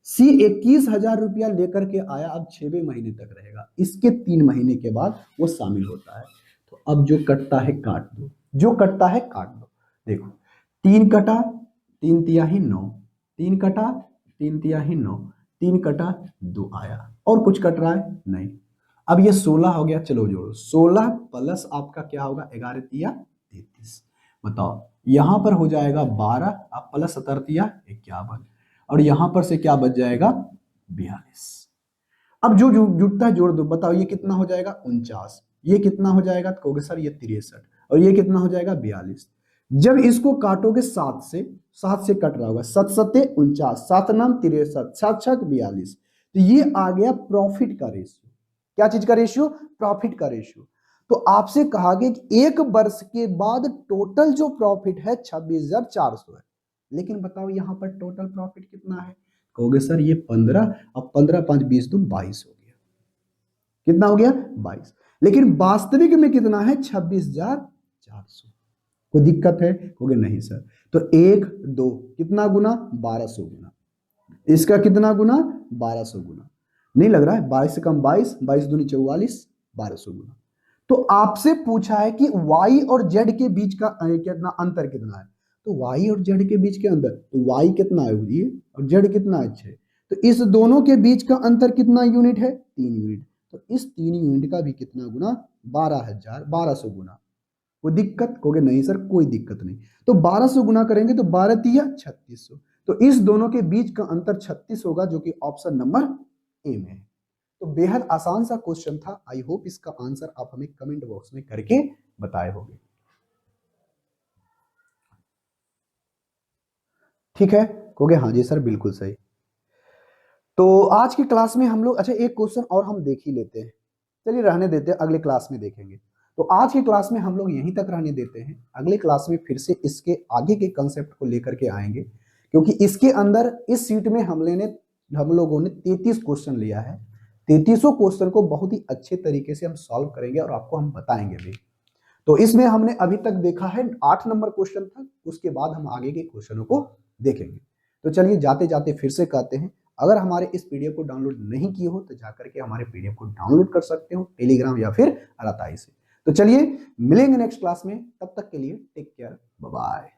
सी 21,000 रुपया लेकर के आया, अब 6वें महीने तक रहेगा, इसके 3 महीने के बाद वो शामिल होता है। तो अब जो कटता है काट दो, जो कटता है काट दो। देखो 3 कटा 3 तिहाई 9, 3 कटा 3 तिहाई 9, 3 कटा 2 आया, और कुछ कट रहा है नहीं। अब ये 16 हो गया, चलो जोड़ो, 16 प्लस आपका क्या होगा 11 तिया 33, बताओ यहां पर हो जाएगा 12, अब प्लस 17 तिया 51, और यहां पर से क्या बच जाएगा 42। अब जो जुटता है जोड़ दो, बताओ ये कितना हो जाएगा 49, ये कितना हो जाएगा, तो कहोगे सर ये 63, और ये कितना हो जाएगा 42। जब इसको काटोगे 7 से, 7 से कट रहा होगा, 7 सत्ते 49, 7 नाम 63, 7 छक 42, तो ये आ गया प्रॉफिट का रेशियो। क्या चीज का रेशियो, प्रॉफिट का रेशियो। तो आपसे कहा गया कि एक वर्ष के बाद टोटल जो प्रॉफिट है 26,400 है, लेकिन बताओ यहां पर टोटल प्रॉफिट कितना है, कहोगे सर ये 15, अब 15 5 20 2 22 हो गया, कितना हो गया 22, लेकिन वास्तविक में कितना है 26,400। कोई दिक्कत है, कहोगे नहीं सर। तो 1 2 कितना गुना 1200 गुना, इसका कितना गुना 1200 गुना, नहीं लग रहा है, 22 से कम 22, 22 दूनी 44, 1200 गुना। तो आपसे पूछा है कि y और z के बीच का कितना अंतर कितना है, तो y और z के बीच के अंतर, तो y कितना है ये और z कितना है 6, तो इस दोनों के बीच का अंतर कितना यूनिट है 3 यूनिट, तो इस 3 यूनिट का भी कितना गुना 12,1200 गुना। कोई दिक्कत, कहोगे नहीं सर कोई दिक्कत नहीं। तो 1200 गुना करेंगे तो 12 तिया 3600, तो इस दोनों के बीच का अंतर 36 होगा, जो कि ऑप्शन नंबर ए में है। तो बेहद आसान सा क्वेश्चन था, आई होप इसका आंसर आप हमें कमेंट बॉक्स में करके बताए होंगे। ठीक है, कहोगे हाँ जी सर बिल्कुल सही। तो आज की क्लास में हम लोग, अच्छा एक क्वेश्चन और हम देख ही लेते हैं, चलिए रहने देते हैं, अगले क्लास में देखेंगे। तो आज की क्लास में हम लोग यहीं तक रहने देते हैं, अगले क्लास में फिर से इसके आगे के कंसेप्ट को लेकर के आएंगे, क्योंकि इसके अंदर इस सीट में हम लोगों ने 33 क्वेश्चन लिया है। 33 क्वेश्चन को बहुत ही अच्छे तरीके से हम सॉल्व करेंगे और आपको हम बताएंगे भी। तो इसमें हमने अभी तक देखा है 8 नंबर क्वेश्चन था, उसके बाद हम आगे के क्वेश्चनों को देखेंगे। तो चलिए जाते जाते फिर से कहते हैं, अगर हमारे इस पीडीएफ को डाउनलोड नहीं किए हो तो जाकर के हमारे पीडीएफ को डाउनलोड कर सकते हो टेलीग्राम या फिर अराताई से। तो चलिए मिलेंगे नेक्स्ट क्लास में, तब तक के लिए टेक केयर, बाय बाय।